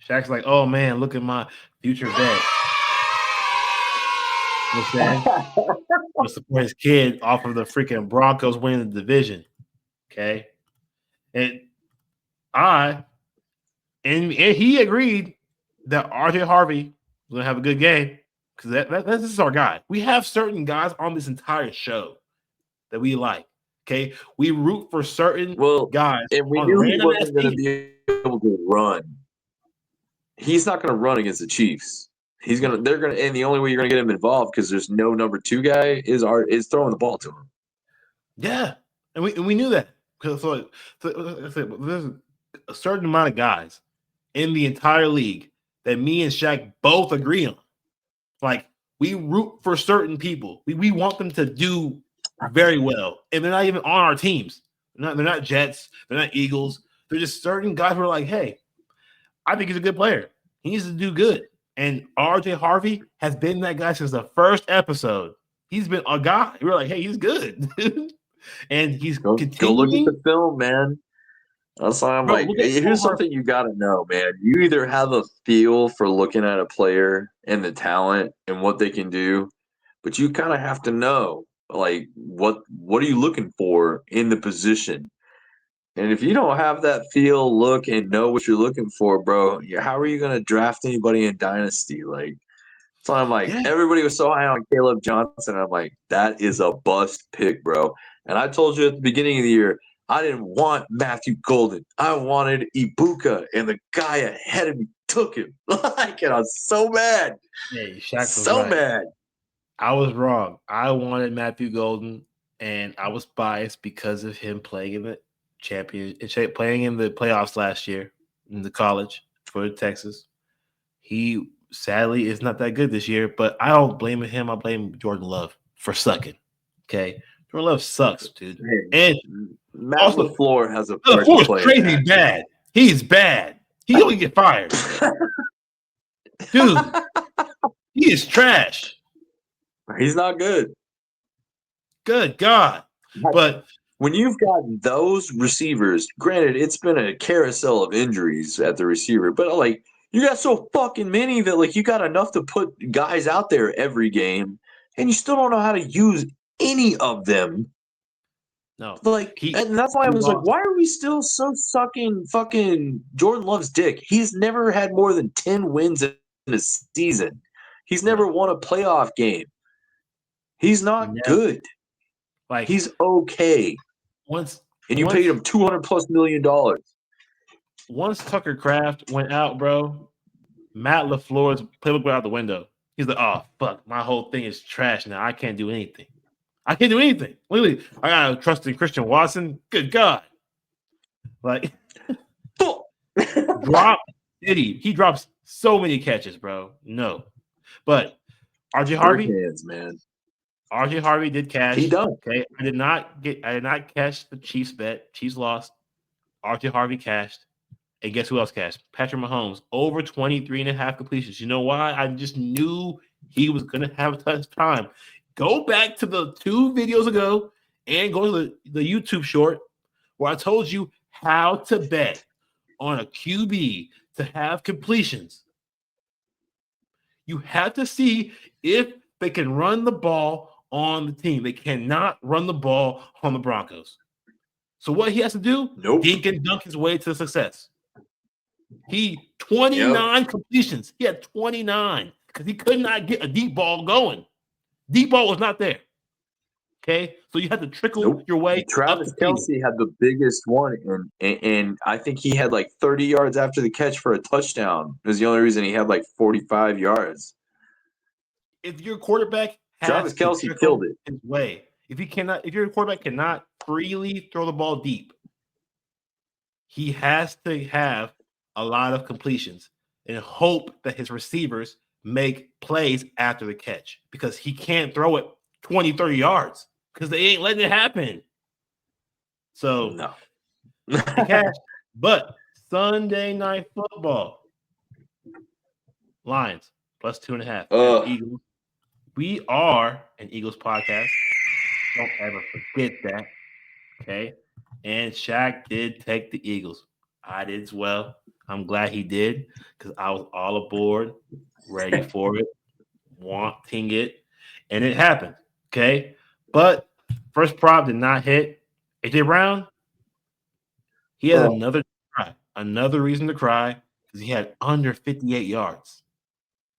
Shaq's like, oh man, look at my future vet. You know what I'm saying? To support his kid off of the freaking Broncos winning the division. Okay. And he agreed that RJ Harvey was gonna have a good game because this is our guy. We have certain guys on this entire show that we like. Okay, we root for certain guys. And we knew he wasn't going to be able to run. He's not going to run against the Chiefs. And the only way you're going to get him involved because there's no number 2 guy is throwing the ball to him. Yeah, and we knew that because there's a certain amount of guys in the entire league that me and Shaq both agree on. Like we root for certain people. We want them to do very well, and they're not even on our teams. They're not Jets. They're not Eagles. They're just certain guys who are like, hey, I think he's a good player. He needs to do good. And RJ Harvey has been that guy since the first episode. He's been a guy. We're like, hey, he's good. And he's continuing. Go look at the film, man. That's why I'm like, here's something you got to know, man. You either have a feel for looking at a player and the talent and what they can do, but you kind of have to know, like, what are you looking for in the position? And if you don't have that feel, look, and know what you're looking for, bro, how are you going to draft anybody in Dynasty? Like, so I'm like, everybody was so high on Caleb Johnson. I'm like, that is a bust pick, bro. And I told you at the beginning of the year, I didn't want Matthew Golden. I wanted Ibuka, and the guy ahead of me took him. Like, and I was so mad. Hey, Shaq was so right. mad. I was wrong. I wanted Matthew Golden, and I was biased because of him playing in the playing in the playoffs last year in the college for Texas. He sadly is not that good this year, but I don't blame him. I blame Jordan Love for sucking. Okay, Jordan Love sucks, dude. And Matt also, LaFleur has a part to play. Crazy bad. He's bad. He only get fired, dude. He is trash. He's not good. Good God, but. When you've got those receivers, granted, it's been a carousel of injuries at the receiver, but like you got so fucking many that like you got enough to put guys out there every game, and you still don't know how to use any of them. No, like, and that's why I was like, why are we still so sucking fucking Jordan Love's dick? He's never had more than 10 wins in a season. He's never won a playoff game. He's not good. Like he's okay. Once and you paid him $200+ million. Once Tucker Kraft went out, bro, Matt LaFleur's playbook went out the window. He's like, oh, fuck, my whole thing is trash now. I can't do anything. I can't do anything. Literally, I got to trust in Christian Watson. Good God. Like, drop Diddy. He drops so many catches, bro. No. But RJ Harvey, hands, man. RJ Harvey did cash. He done. Okay. I did not cash the Chiefs bet. Chiefs lost. RJ Harvey cashed. And guess who else cashed? Patrick Mahomes, over 23.5 completions. You know why? I just knew he was going to have a tough time. Go back to the 2 videos ago and go to the YouTube short where I told you how to bet on a QB to have completions. You have to see if they can run the ball on the team. They cannot run the ball on the Broncos. So what he has to do? Nope. Dink and dunk his way to success. He 29 completions. He had 29 because he could not get a deep ball going. Deep ball was not there. Okay, so you had to trickle your way. Travis Kelce had the biggest one, and I think he had like 30 yards after the catch for a touchdown. It was the only reason he had like 45 yards. If your quarterback has Travis Kelce killed it his way, if your quarterback cannot freely throw the ball deep, he has to have a lot of completions and hope that his receivers make plays after the catch because he can't throw it 20, 30 yards because they ain't letting it happen. So, no. But Sunday Night Football, Lions plus 2.5. Eagles. We are an Eagles podcast. Don't ever forget that. Okay. And Shaq did take the Eagles. I did as well. I'm glad he did because I was all aboard, ready for it, wanting it, and it happened. Okay. But first prop did not hit. AJ Brown, he had another reason to cry because he had under 58 yards.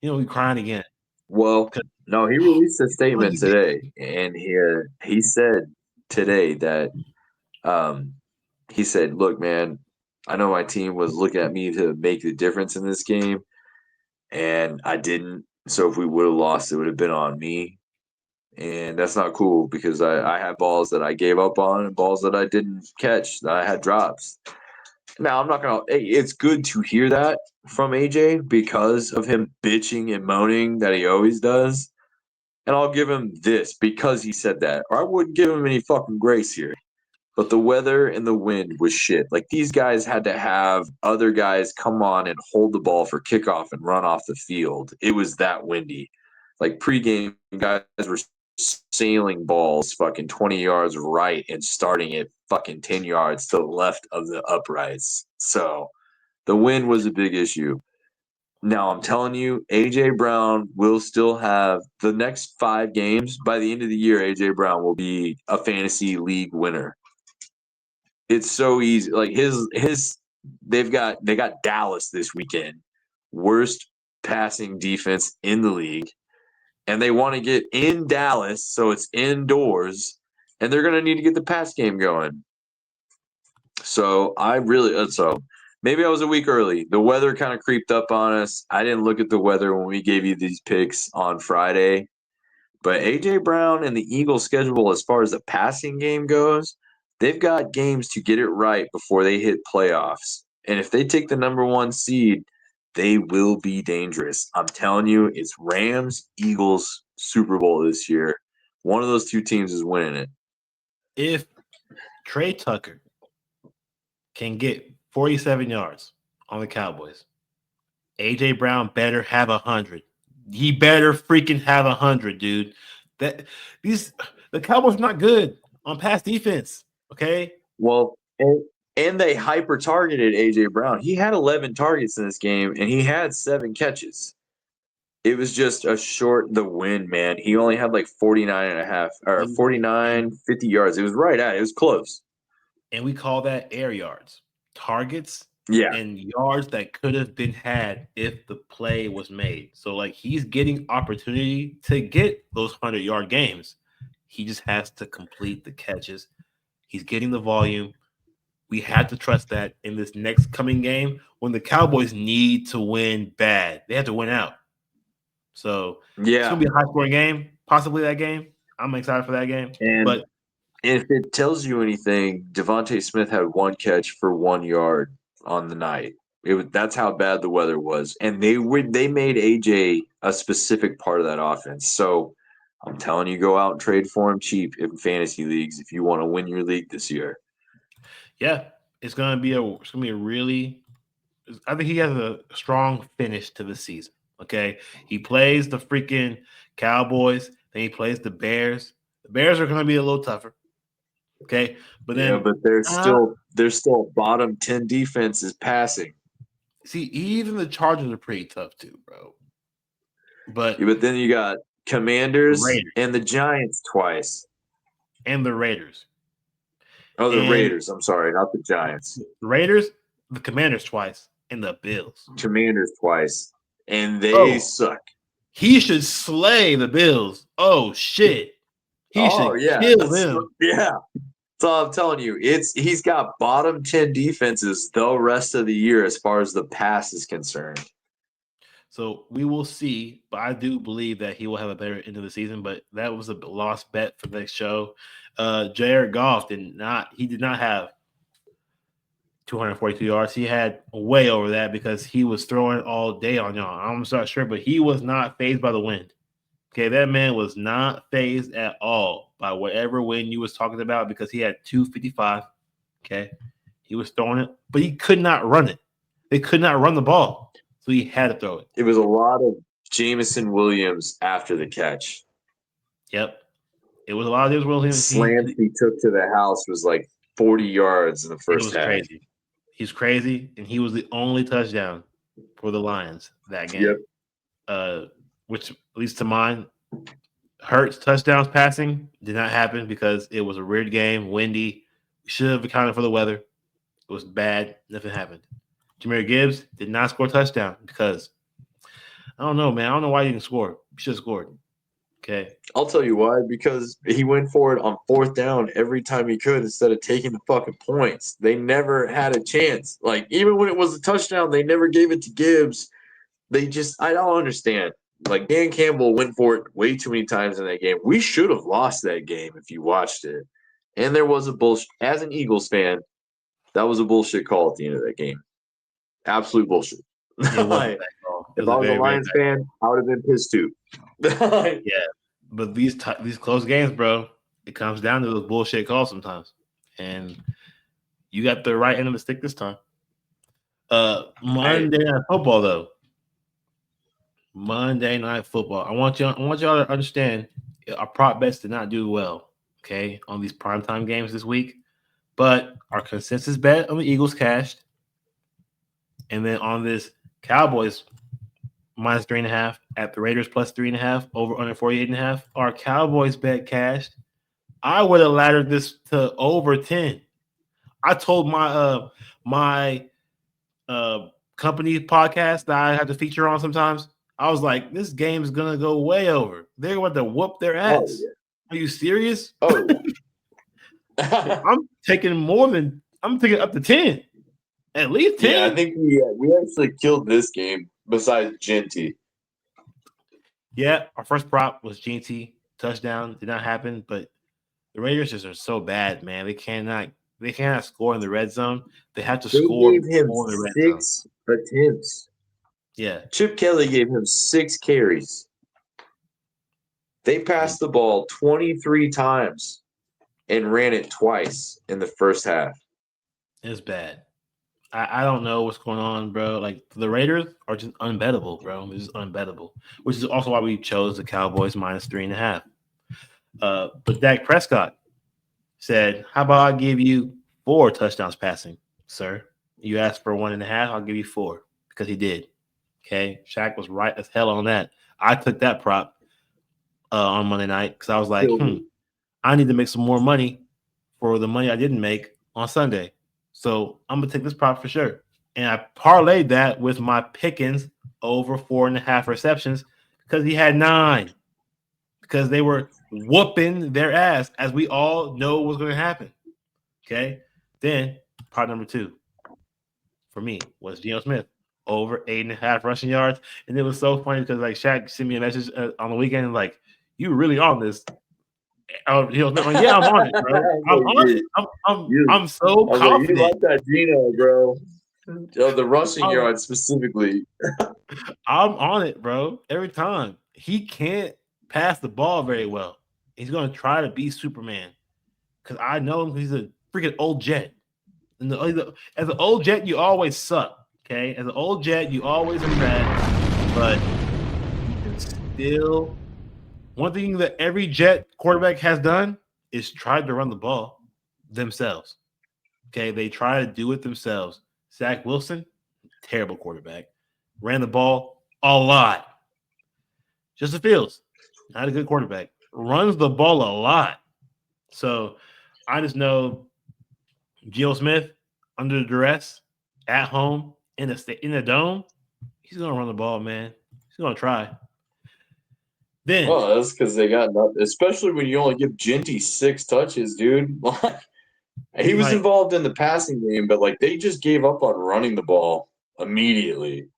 He's crying again. Well, no, he released a statement today, and he said today that he said, look, man, I know my team was looking at me to make the difference in this game, and I didn't. So if we would have lost, it would have been on me. And that's not cool because I had balls that I gave up on and balls that I didn't catch, that I had drops. Now, I'm not going to – it's good to hear that from AJ because of him bitching and moaning that he always does. And I'll give him this because he said that. Or I wouldn't give him any fucking grace here. But the weather and the wind was shit. Like, these guys had to have other guys come on and hold the ball for kickoff and run off the field. It was that windy. Like, pregame, guys were sailing balls fucking 20 yards right and starting at fucking 10 yards to the left of the uprights. So the wind was a big issue. Now, I'm telling you, A.J. Brown will still have the next 5 games. By the end of the year, A.J. Brown will be a fantasy league winner. It's so easy. Like they got Dallas this weekend, worst passing defense in the league, and they want to get in Dallas, so it's indoors, and they're gonna need to get the pass game going. So maybe I was a week early. The weather kind of creeped up on us. I didn't look at the weather when we gave you these picks on Friday, but A.J. Brown and the Eagles' schedule as far as the passing game goes. They've got games to get it right before they hit playoffs. And if they take the number 1 seed, they will be dangerous. I'm telling you, it's Rams, Eagles, Super Bowl this year. One of those 2 teams is winning it. If Trey Tucker can get 47 yards on the Cowboys, A.J. Brown better have 100. He better freaking have 100, dude. The Cowboys are not good on pass defense. Okay. Well, and they hyper targeted A.J. Brown. He had 11 targets in this game, and he had 7 catches. It was just the win, man. He only had like 49.5 or 49, 50 yards. It was right at it. It was close. And we call that air yards. Targets Yeah. and yards that could have been had if the play was made. So, like, he's getting opportunity to get those 100-yard games. He just has to complete the catches. He's getting the volume. We have to trust that in this next coming game when the Cowboys need to win bad. They have to win out. So it's Yeah, going to be a high-scoring game, possibly that game. I'm excited for that game. and But if it tells you anything, Devontae Smith had 1 catch for 1 yard on the night. That's how bad the weather was, and they made AJ a specific part of that offense. So I'm telling you, go out and trade for him cheap in fantasy leagues if you want to win your league this year. yeah, it's going to be a really – I think he has a strong finish to the season, okay? He plays the freaking Cowboys, then he plays the Bears. The Bears are going to be a little tougher, okay? But Yeah, then but there's still bottom 10 defense is passing. see, even the Chargers are pretty tough too, bro. Yeah, But but then you got the Commanders Raiders and the Giants twice. and the Raiders. Oh, the And Raiders. I'm sorry, not the Giants. the Raiders, the Commanders twice, and the Bills. Commanders twice, and they Oh, suck. he should slay the Bills. Oh shit. He Oh should yeah, kill them. yeah. That's all I'm telling you. He's got bottom 10 defenses the rest of the year as far as the pass is concerned. So we will see, but I do believe that he will have a better end of the season. But that was a lost bet for the next show. Jared Goff did not have 242 yards. He had way over that because he was throwing all day on y'all. I'm not sure, but he was not phased by the wind. Okay, that man was not phased at all by whatever wind you was talking about because he had 255. Okay, he was throwing it, but he could not run it. They could not run the ball, so he had to throw it. It was a lot of Jameson Williams after the catch. Yep, it was a lot of this. The slants he took to the house was like 40 yards in the It first was half. crazy. He's crazy, and he was the only touchdown for the Lions that game. Yep. Which leads to mine. Hurts touchdowns passing did not happen because it was a weird game, windy. We should have accounted for the weather. It was bad. Nothing happened. Jahmyr Gibbs did not score a touchdown because I don't know, man. I don't know why he didn't score. He should have scored. Okay. I'll tell you why. Because he went for it on 4th down every time he could instead of taking the fucking points. They never had a chance. Like, even when it was a touchdown, they never gave it to Gibbs. I don't understand. Like, Dan Campbell went for it way too many times in that game. We should have lost that game if you watched it. And there was a bullshit. As an Eagles fan, that was a bullshit call at the end of that game. Absolute bullshit. It wasn't that call. If I was a Lions fan, I would have been pissed too. Yeah, but these close games, bro, it comes down to those bullshit calls sometimes, and you got the right end of the stick this time. Monday Night Football, though. Monday Night Football. I want y'all to understand our prop bets did not do well, okay, on these primetime games this week. But our consensus bet on the Eagles cashed. And then on this Cowboys minus 3.5 at the Raiders plus 3.5 over under 48.5, our Cowboys bet cashed. I would have laddered this to over 10. I told my company podcast that I have to feature on sometimes. I was like, this game is gonna go way over. They're going to whoop their ass. Oh, yeah. Are you serious? Oh, yeah. I'm taking up to 10. At least 10. Yeah, I think we actually killed this game besides Genty. Yeah, our first prop was Genty. Touchdown did not happen, but the Raiders just are so bad, man. They cannot score in the red zone. They have to score They gave him before the red zone. 6 attempts. Yeah. Chip Kelly gave him 6 carries. They passed the ball 23 times and ran it twice in the first half. It's bad. I don't know what's going on, bro. Like, the Raiders are just unbettable, bro. They're just unbettable, which is also why we chose the Cowboys minus 3.5. But Dak Prescott said, how about I give you 4 touchdowns passing, sir? You asked for 1.5, I'll give you 4 because he did. Okay. Shaq was right as hell on that. I took that prop on Monday night because I was like, I need to make some more money for the money I didn't make on Sunday. So I'm going to take this prop for sure. And I parlayed that with my Pickens over 4.5 receptions because he had 9. Because they were whooping their ass, as we all know was going to happen. Okay. Then part number 2 for me was Geno Smith over 8.5 rushing yards. And it was so funny because like Shaq sent me a message on the weekend like, you really on this? Geno Smith? Like, yeah, I'm on it, bro. I'm on it. I'm so I was like, you confident. like that Gino, bro. The rushing I'm, yards specifically. I'm on it, bro. Every time he can't pass the ball very well. He's gonna try to be Superman because I know him. He's a freaking old jet. And as an old jet, you always suck. Okay, as an old jet, you always are bad, but you can still. One thing that every jet quarterback has done is tried to run the ball themselves. Okay, they try to do it themselves. Zach Wilson, terrible quarterback, ran the ball a lot. Justin Fields, not a good quarterback, runs the ball a lot. So I just know Geno Smith under duress at home in the dome, he's gonna run the ball, man. He's gonna try. Then Oh, that's because they got nothing. Especially when you only give Ginty 6 touches, dude. Like he was like involved in the passing game, but like they just gave up on running the ball immediately.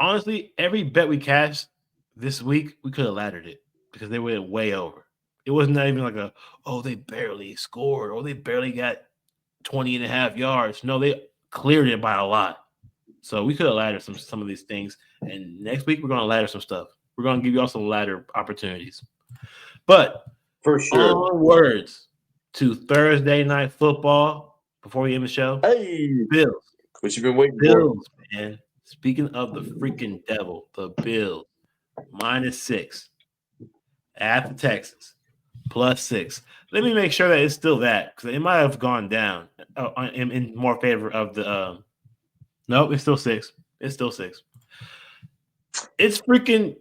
honestly, every bet we cashed this week, we could have laddered it because they went way over. It wasn't even like they barely scored or they barely got 20.5 yards. No, they cleared it by a lot. So we could have laddered some of these things. And next week we're gonna ladder some stuff. We're gonna give you all some ladder opportunities. But For sure. onwards to Thursday night football before we end the show. Hey, Bills. what you been waiting for? Bills, man. Speaking of the freaking devil, the Bills -6 at the Texans +6. Let me make sure that it's still that because it might have gone down in more favor of the. No, it's still 6. It's still 6. It's freaking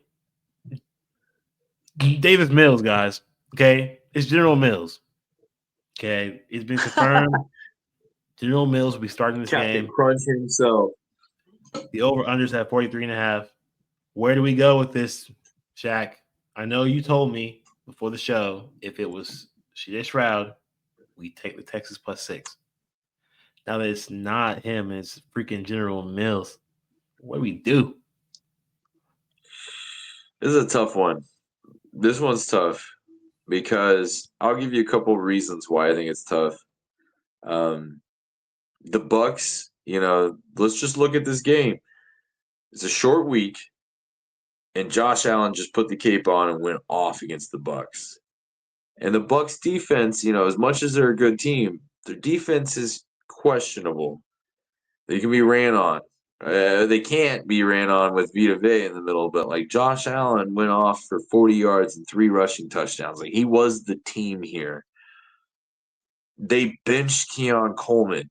Davis Mills, guys. Okay, it's General Mills. Okay, it's been confirmed. General Mills will be starting this Captain game. Crunch himself. The over-unders have 43.5. Where do we go with this, Shaq? I know you told me before the show if it was CJ Stroud, we take the Texas +6. Now that it's not him, it's freaking General Mills. What do we do? This is a tough one. This one's tough because I'll give you a couple of reasons why I think it's tough. Um, the Bucks, let's just look at this game. It's a short week, and Josh Allen just put the cape on and went off against the Bucks. And the Bucks defense, as much as they're a good team, their defense is questionable. They can be ran on. They can't be ran on with Vita Vea in the middle, but like Josh Allen went off for 40 yards and 3 rushing touchdowns. Like he was the team here. They benched Keon Coleman.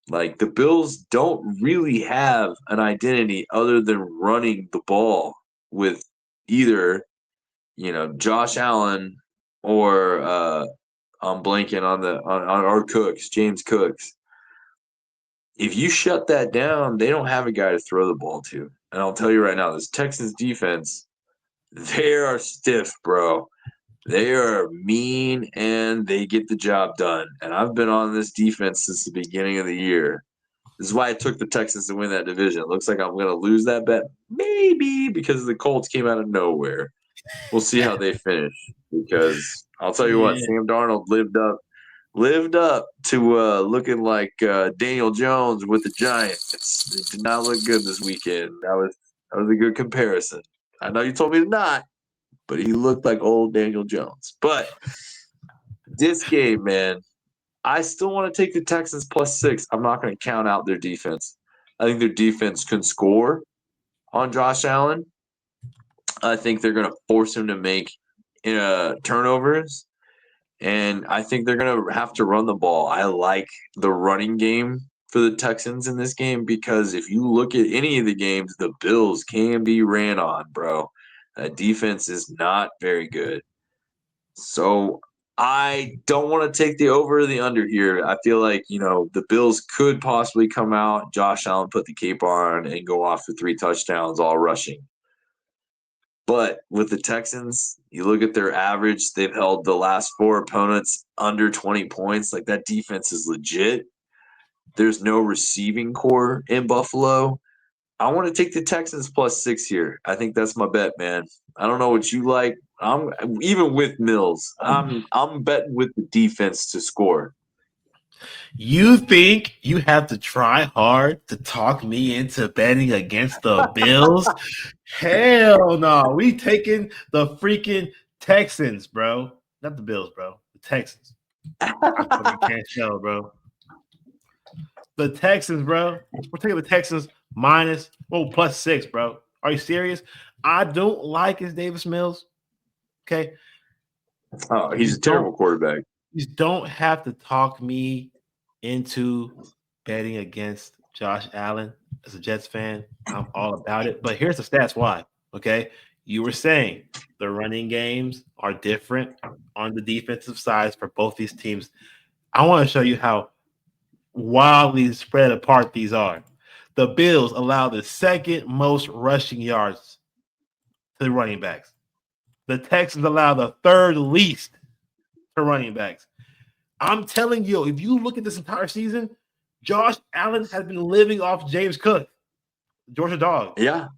Like the Bills don't really have an identity other than running the ball with either, Josh Allen or I'm blanking on our Cooks, James Cooks. If you shut that down, they don't have a guy to throw the ball to. And I'll tell you right now, this Texans defense, they are stiff, bro. They are mean and they get the job done. And I've been on this defense since the beginning of the year. This is why I took the Texans to win that division. It looks like I'm going to lose that bet, maybe because the Colts came out of nowhere. We'll see how they finish because I'll tell you what, Yeah, Sam Darnold lived up to looking like Daniel Jones with the Giants. It did not look good this weekend. That was a good comparison. I know you told me to not, but he looked like old Daniel Jones. But this game, man, I still want to take the Texans +6. I'm not going to count out their defense. I think their defense can score on Josh Allen. I think they're going to force him to make turnovers. And I think they're going to have to run the ball. I like the running game for the Texans in this game because if you look at any of the games, the Bills can be ran on, bro. That defense is not very good. So I don't want to take the over or the under here. I feel like, the Bills could possibly come out, Josh Allen put the cape on, and go off for 3 touchdowns all rushing. But with the Texans, you look at their average, they've held the last 4 opponents under 20 points. Like, that defense is legit. There's no receiving core in Buffalo. I want to take the Texans +6 here. I think that's my bet, man. I don't know what you like. I'm even with Mills. I'm betting with the defense to score. You think you have to try hard to talk me into betting against the Bills? Hell no. We taking the freaking Texans, bro. Not the Bills, bro. The Texans. I fucking can't tell, bro. The Texans, bro. We're taking the Texans +6, bro. Are you serious? I don't like his Davis Mills. Okay. Oh, he's a terrible quarterback. You don't have to talk me into betting against Josh Allen. As a Jets fan, I'm all about it. But here's the stats why. Okay. You were saying the running games are different on the defensive sides for both these teams. I want to show you how wildly spread apart these are. The Bills allow the second most rushing yards to the running backs. The Texans allow the third least to running backs. I'm telling you, if you look at this entire season, Josh Allen has been living off James Cook, Georgia Dog. Yeah.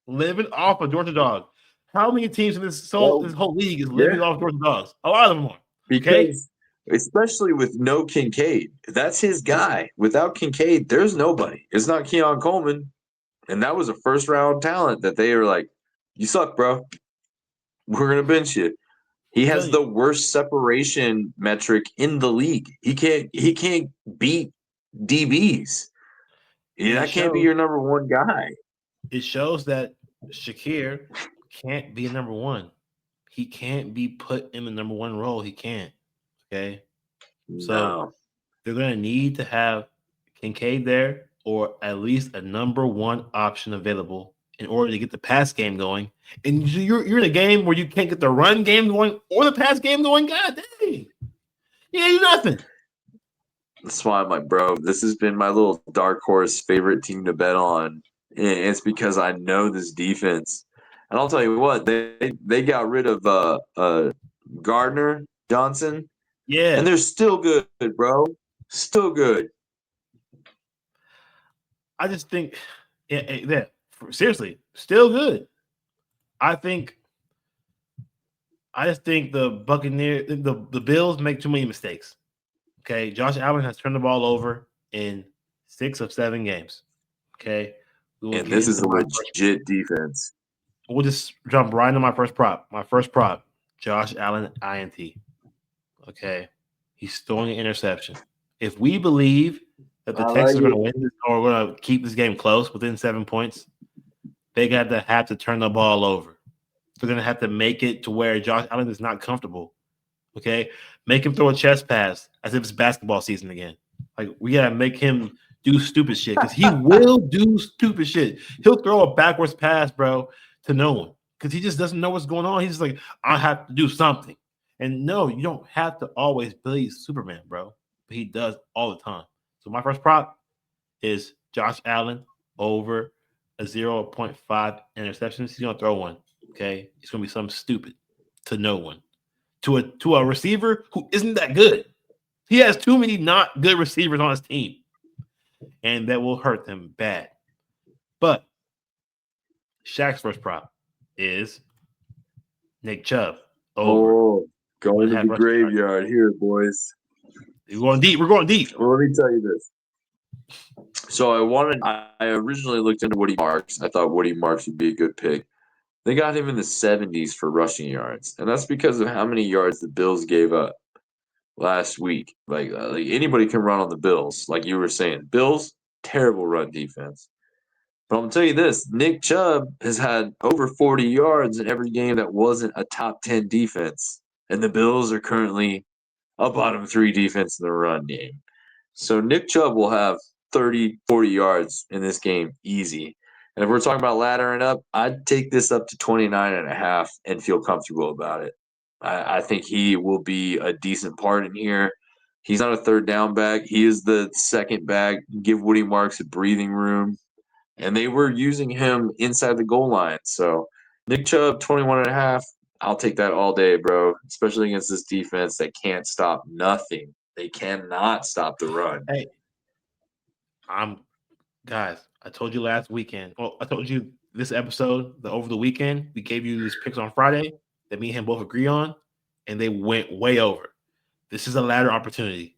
Living off of Georgia Dog. How many teams in this whole league is living off Georgia Dogs? A lot of them are. Okay? Because especially with no Kincaid, that's his guy. Without Kincaid, there's nobody. It's not Keon Coleman. And that was a first-round talent that they were like, you suck, bro. We're going to bench you. He has the worst separation metric in the league. He can't beat DBs. That can't be your number one guy. It shows that Shakir can't be a number one. He can't be put in the number one role. He can't. Okay. So they're going to need to have Kincaid there or at least a number one option available in order to get the pass game going. And you're in a game where you can't get the run game going or the pass game going. God dang. You ain't nothing. That's why I'm like, bro, this has been my little dark horse favorite team to bet on. And it's because I know this defense. And I'll tell you what, they got rid of Gardner Johnson. Yeah. And they're still good, bro. Still good. I just think, seriously, still good. I just think the the Bills make too many mistakes. Okay, Josh Allen has turned the ball over in 6 of 7 games. Okay, and this is a legit defense. We'll just jump right into my first prop. My first prop, Josh Allen INT. Okay, he's throwing an interception. If we believe that the Texans are going to win this or we're going to keep this game close within 7 points, they have to turn the ball over. They're going to have to make it to where Josh Allen is not comfortable. Okay? Make him throw a chest pass as if it's basketball season again. Like, we got to make him do stupid shit because he will do stupid shit. He'll throw a backwards pass, bro, to no one because he just doesn't know what's going on. He's just like, I have to do something. And no, you don't have to always be Superman, bro. But he does all the time. So my first prop is Josh Allen over a 0.5 interceptions. He's going to throw one. Okay, it's gonna be something stupid to no one, to a receiver who isn't that good. He has too many not good receivers on his team, and that will hurt them bad. But Shaq's first prop is Nick Chubb over. Going to the graveyard here, boys. We're going deep. We're going deep. Well, let me tell you this. So I originally looked into Woody Marks. I thought Woody Marks would be a good pick. They got him in the 70s for rushing yards, and that's because of how many yards the Bills gave up last week. Like anybody can run on the Bills, like you were saying. Bills, terrible run defense. But I'm going to tell you this, Nick Chubb has had over 40 yards in every game that wasn't a top 10 defense, and the Bills are currently a bottom 3 defense in the run game. So Nick Chubb will have 30, 40 yards in this game easy. And if we're talking about laddering up, I'd take this up to 29.5 and feel comfortable about it. I think he will be a decent part in here. He's not a third down back. He is the second back. Give Woody Marks a breathing room. And they were using him inside the goal line. So Nick Chubb, 21.5. I'll take that all day, bro. Especially against this defense that can't stop nothing. They cannot stop the run. Hey, guys, I told you last weekend. Well, I told you this episode, over the weekend, we gave you these picks on Friday that me and him both agree on, and they went way over. This is a ladder opportunity.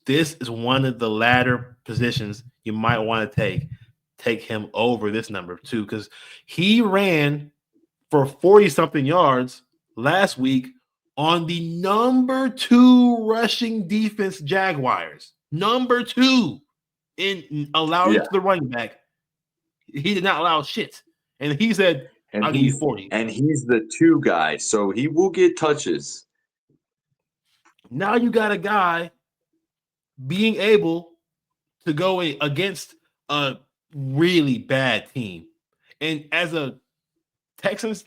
This is one of the ladder positions you might want to take. Take him over this number too, because he ran for 40 something yards last week on the number 2 rushing defense Jaguars. Number 2 in allowing to the running back. He did not allow shit. And he said, I'll give you 40. And he's the 2 guy, so he will get touches. Now you got a guy being able to go against a really bad team. And as a Texas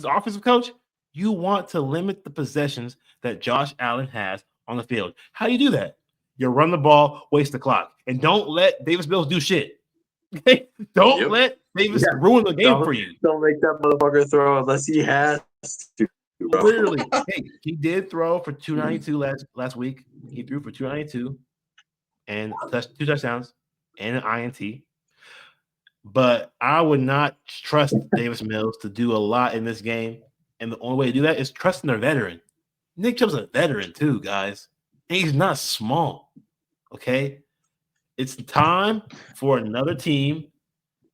offensive coach, you want to limit the possessions that Josh Allen has on the field. How do you do that? You run the ball, waste the clock, and don't let Davis Mills do shit. Don't let Davis ruin the game for you. Don't make that motherfucker throw unless he has to. Bro. Literally. Hey, he did throw for 292 last week. He threw for 292 and 2 touchdowns and an INT. But I would not trust Davis Mills to do a lot in this game. And the only way to do that is trusting their veteran. Nick Chubb's a veteran too, guys. And he's not small. Okay? It's time for another team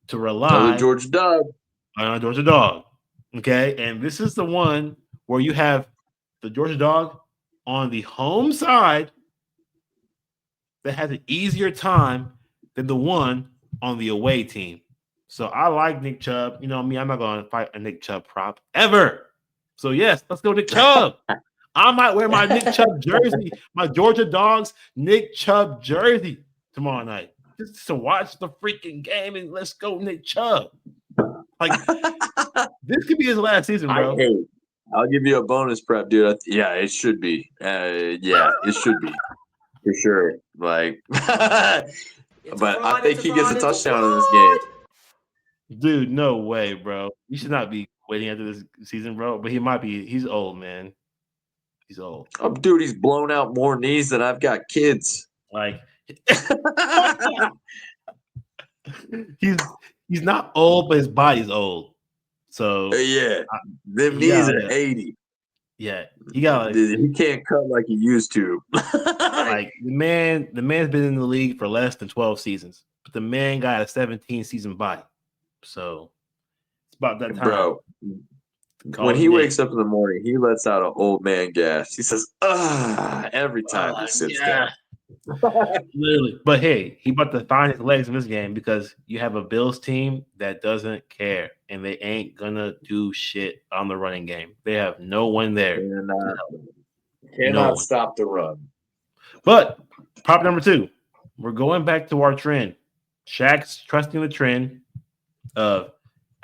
to rely Georgia Dog. on Georgia Dog. Okay? And this is the one where you have the Georgia Dog on the home side that has an easier time than the one on the away team. So I like Nick Chubb. You know me, I'm not going to fight a Nick Chubb prop ever. So yes, let's go Nick Chubb. I might wear my Nick Chubb jersey, my Georgia Dogs Nick Chubb jersey tomorrow night, just to watch the freaking game and let's go Nick Chubb. Like this could be his last season, bro. I'll give you a bonus prep, dude. Yeah, it should be. Yeah, it should be for sure. Like, but I think he gets a touchdown in this game. Dude, no way, bro. You should not be waiting after this season, bro. But he might be. He's old, man. He's old. Oh, dude, he's blown out more knees than I've got kids. Like, he's not old, but his body's old. So yeah, them knees are 80. Yeah, he got he can't cut like he used to. Like the man's been in the league for less than 12 seasons, but the man got a 17 season body. So it's about that time, bro. When he wakes up in the morning, he lets out an old man gas. He says, every time he sits down. Literally. But hey, he about to find his legs in this game because you have a Bills team that doesn't care and they ain't gonna do shit on the running game. They have no one there. Cannot stop the run. But prop number 2, we're going back to our trend. Shaq's trusting the trend of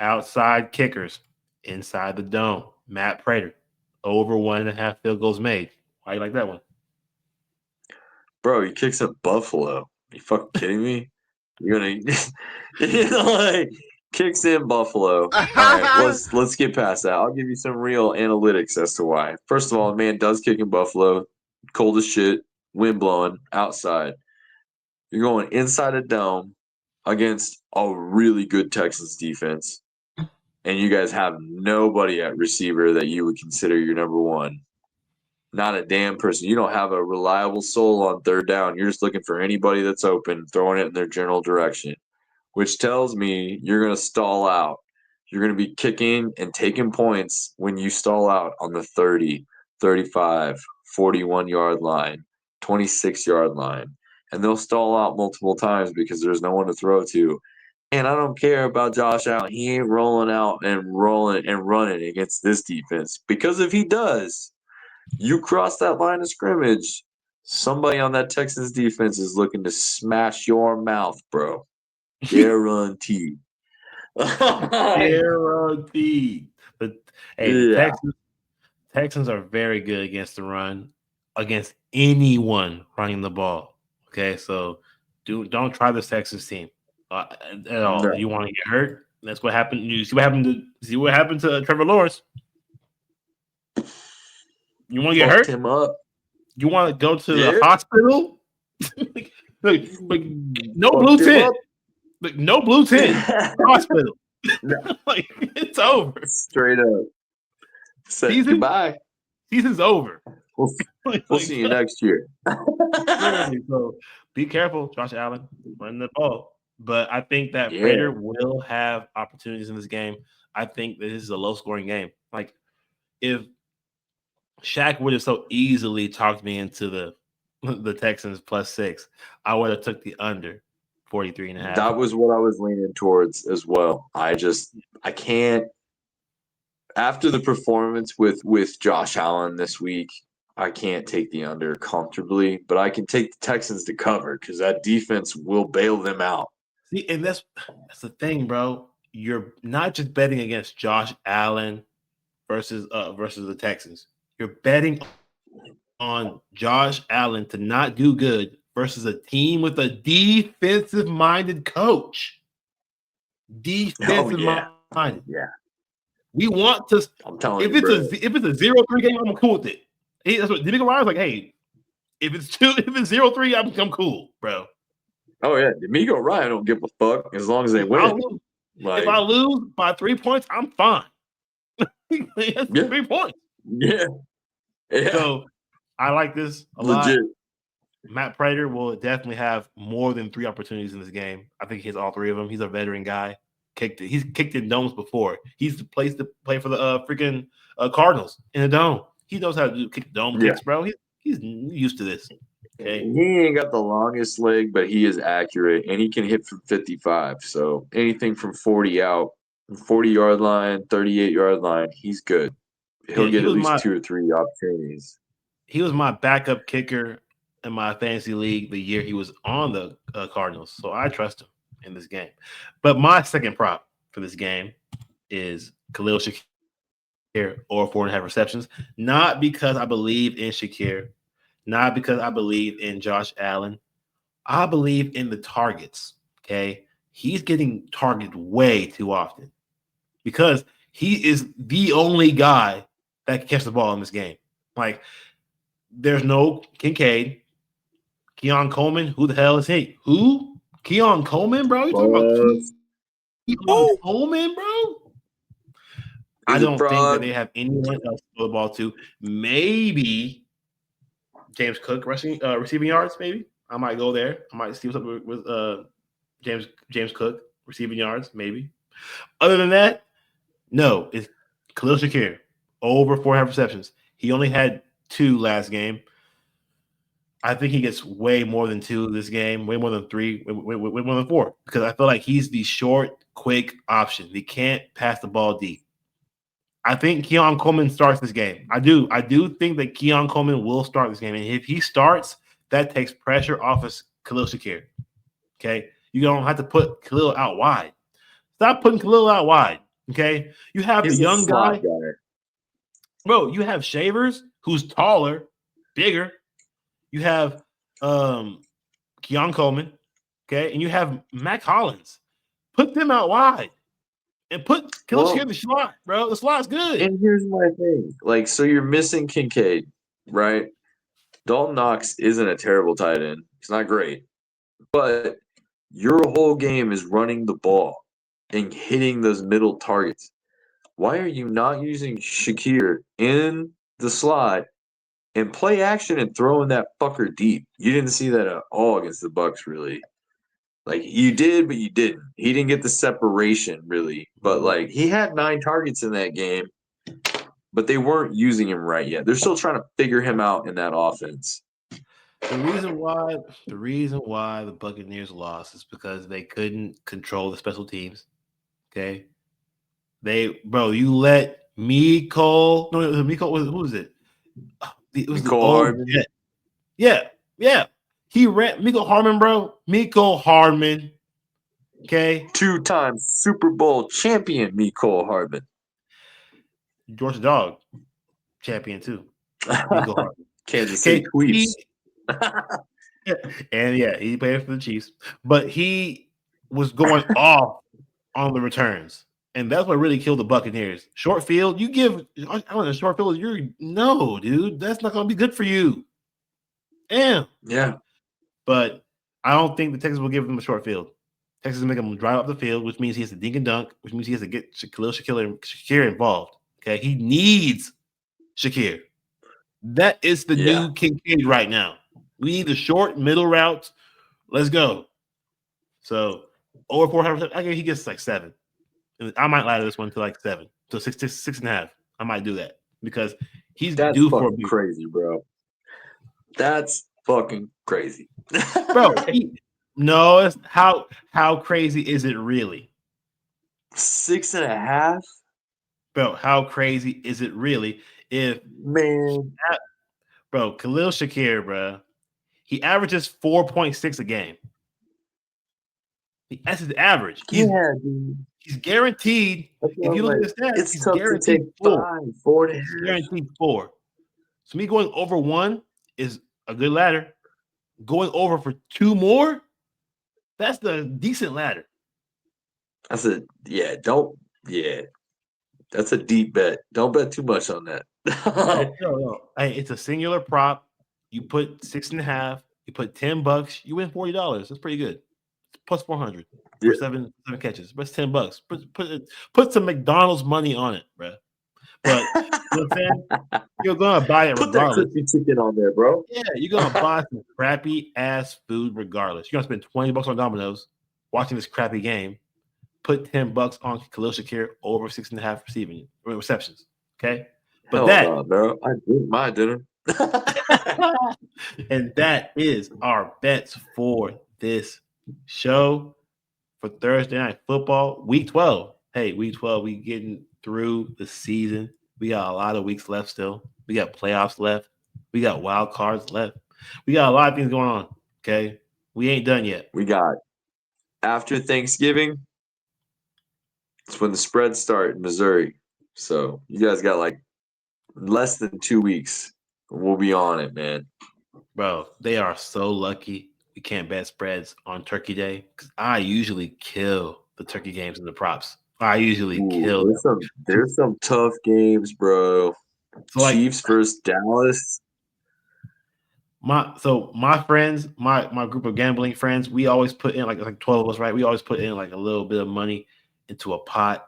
outside kickers inside the dome. Matt Prater, over 1.5 field goals made. Why you like that one? Bro, he kicks at Buffalo. Are you fucking kidding me? You're gonna like kicks in Buffalo. All right, let's get past that. I'll give you some real analytics as to why. First of all, a man does kick in Buffalo. Cold as shit, wind blowing, outside. You're going inside a dome against a really good Texans defense. And you guys have nobody at receiver that you would consider your number one. Not a damn person. You don't have a reliable soul on third down. You're just looking for anybody that's open, throwing it in their general direction, which tells me you're going to stall out. You're going to be kicking and taking points when you stall out on the 30, 35, 41-yard line, 26-yard line. And they'll stall out multiple times because there's no one to throw to. And I don't care about Josh Allen. He ain't rolling out and rolling and running against this defense. Because if he does, you cross that line of scrimmage, somebody on that Texans defense is looking to smash your mouth, bro. Guaranteed. Guaranteed. But hey, Texans are very good against the run, against anyone running the ball. Okay, so don't try this Texas team at all. No. You want to get hurt? That's what happened. You see what happened to Trevor Lawrence. You want to get Fucked hurt? him up. You want to go to the Yeah. hospital? like, no blue Fucked him tent. up. Like, no blue tent. Hospital. Like, it's over. Straight up. Said goodbye. Season's over. We'll see you next year. Literally. So be careful, Josh Allen, running the ball. But I think that Prater will have opportunities in this game. I think that this is a low-scoring game. Like, if Shaq would have so easily talked me into the Texans +6, I would have took the under 43.5. That was what I was leaning towards as well. I can't. After the performance with Josh Allen this week, I can't take the under comfortably, but I can take the Texans to cover because that defense will bail them out. See, and that's the thing, bro. You're not just betting against Josh Allen versus the Texans. You're betting on Josh Allen to not do good versus a team with a defensive-minded coach. Defensive-minded. Yeah. We want to. I'm telling if you, it's a 0-3 game, I'm cool with it. That's what D'Amico Ryan's like. Hey, if it's 0-3, I'm cool, bro. Oh yeah, D'Amico Ryan don't give a fuck as long as they win. If I lose by 3 points, I'm fine. That's 3 points. Yeah. So I like this a lot. Matt Prater will definitely have more than 3 opportunities in this game. I think he has all 3 of them. He's a veteran guy. He's kicked in domes before. He's the place to play for the freaking Cardinals in a dome. He knows how to kick dome kicks, bro. He's used to this. Okay. He ain't got the longest leg, but he is accurate, and he can hit from 55. So anything from 40 out, 40-yard line, 38-yard line, he's good. He'll get at least 2 or 3 opportunities. He was my backup kicker in my fantasy league the year he was on the Cardinals, so I trust him in this game. But my second prop for this game is Khalil Shakir or 4.5 receptions, not because I believe in Shakir, not because I believe in Josh Allen. I believe in the targets, okay? He's getting targeted way too often because he is the only guy that can catch the ball in this game. Like, there's no Kincaid. Keon Coleman, who the hell is he? Who? Keon Coleman, bro? You talking about Keon Coleman, bro? I don't think that they have anyone else to throw the ball to. Maybe James Cook receiving yards, maybe. I might go there. I might see what's up with James Cook receiving yards, maybe. Other than that, no. It's Khalil Shakir, over 4.5 receptions. He only had 2 last game. I think he gets way more than 2 this way more than 3, way more than 4, because I feel like he's the short, quick option. He can't pass the ball deep. I think Keon Coleman starts this game. I do think that Keon Coleman will start this game, and if he starts, that takes pressure off of Khalil Shakir. Okay, you don't have to put Khalil out wide. Stop putting Khalil out wide. Okay, you have the young guy. Bro, you have Shavers, who's taller, bigger. You have Keon Coleman, okay, and you have Mac Hollins. Put them out wide and put Khalil Shakir in the slot, bro. The slot's good. And here's my thing. Like, so you're missing Kincaid, right? Dalton Knox isn't a terrible tight end. He's not great. But your whole game is running the ball and hitting those middle targets. Why are you not using Shakir in the slot and play action and throwing that fucker deep? You didn't see that at all against the Bucs, really. Like, you did, but you didn't. He didn't get the separation, really. But, like, he had 9 targets in that game, but they weren't using him right yet. They're still trying to figure him out in that offense. The reason why the Buccaneers lost is because they couldn't control the special teams. Okay, you let Mecole. No, Mecole. Who was it? It was Mecole Hardman. Yeah. He ran Mecole Hardman, bro. Mecole Hardman. Okay, 2-time Super Bowl champion Mecole Hardman. Georgia Dog champion too. Mecole Hardman. Kansas City Chiefs. And he played for the Chiefs, but he was going off on the returns. And that's what really killed the Buccaneers. Short field, you give I don't know, short field, no, dude, that's not gonna be good for you. Damn. Yeah. But I don't think the Texans will give him a short field. Texas will make him drive up the field, which means he has to dink and dunk, which means he has to get Shakir involved. Okay. He needs Shakir. That is the new Kincaid right now. We need the short middle routes. Let's go. So over 400, I guess he gets like 7. I might ladder this one to like 7. So 6.5. I might do that because he's That's due for a fucking crazy, bro. That's fucking crazy. bro. No, it's how crazy is it really? 6.5? Bro, how crazy is it really? If Man, bro, Khalil Shakir, bro, he averages 4.6 a game. That's his average. dude. He's guaranteed. If you look at the stats, it's he's tough to take guaranteed 4. 4 He's guaranteed 4. So me going over 1 is a good ladder. Going over for 2 more, that's the decent ladder. That's that's a deep bet. Don't bet too much on that. No. Hey, it's a singular prop. You put 6.5. You put $10. You win $40. That's pretty good. Plus 400 for seven catches. That's $10. Put some McDonald's money on it, bro. But you know what I'm saying? You're gonna buy it Put that regardless. crispy chicken on there, bro. Yeah, you're gonna buy some crappy ass food regardless. You're gonna spend $20 on Domino's watching this crappy game. Put $10 on Khalil Shakir over 6.5 receptions. Okay, but Hell that no, bro. I drink my dinner. and that is our bets for this show for Thursday Night Football, Week 12. Hey, Week 12, we getting through the season. We got a lot of weeks left still. We got playoffs left. We got wild cards left. We got a lot of things going on. Okay, we ain't done yet. We got after Thanksgiving. It's when the spreads start in Missouri. So you guys got like less than 2 weeks. We'll be on it, man. Bro, they are so lucky we can't bet spreads on Turkey Day because I usually kill the turkey games and the props. I usually kill them. There's some tough games, bro. So like Chiefs versus Dallas. my friends, my group of gambling friends, we always put in like 12 of us, right? We always put in like a little bit of money into a pot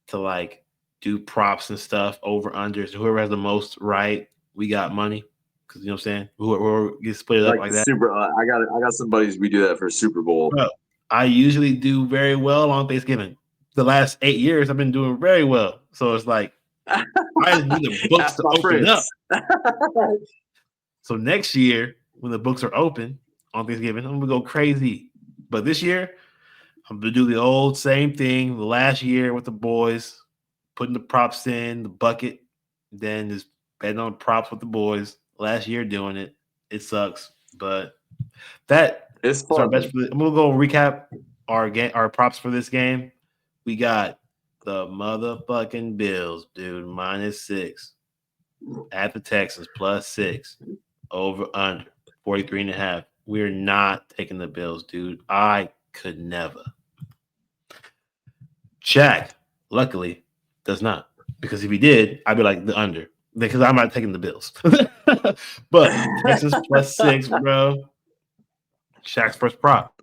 to like do props and stuff over unders. Whoever has the most right, we got money. Cause you know what I'm saying? Whoever gets split it up like that. I got some buddies we do that for Super Bowl. Bro, I usually do very well on Thanksgiving. The last 8 years I've been doing very well. So it's like I just need the books to open up. So next year, when the books are open on Thanksgiving, I'm gonna go crazy. But this year, I'm gonna do the old same thing. The last year with the boys, putting the props in the bucket, then just betting on props with the boys. Last year doing it, it sucks, but that it's is our fun. best. I'm gonna go recap our props for this game. We got the motherfucking Bills, dude, -6 at the Texans +6. Over under 43.5. We're not taking the Bills, dude. I could never. Shaq, luckily, does not. Because if he did, I'd be like the under. Because I'm not taking the Bills. But Texas +6, bro. Shaq's first prop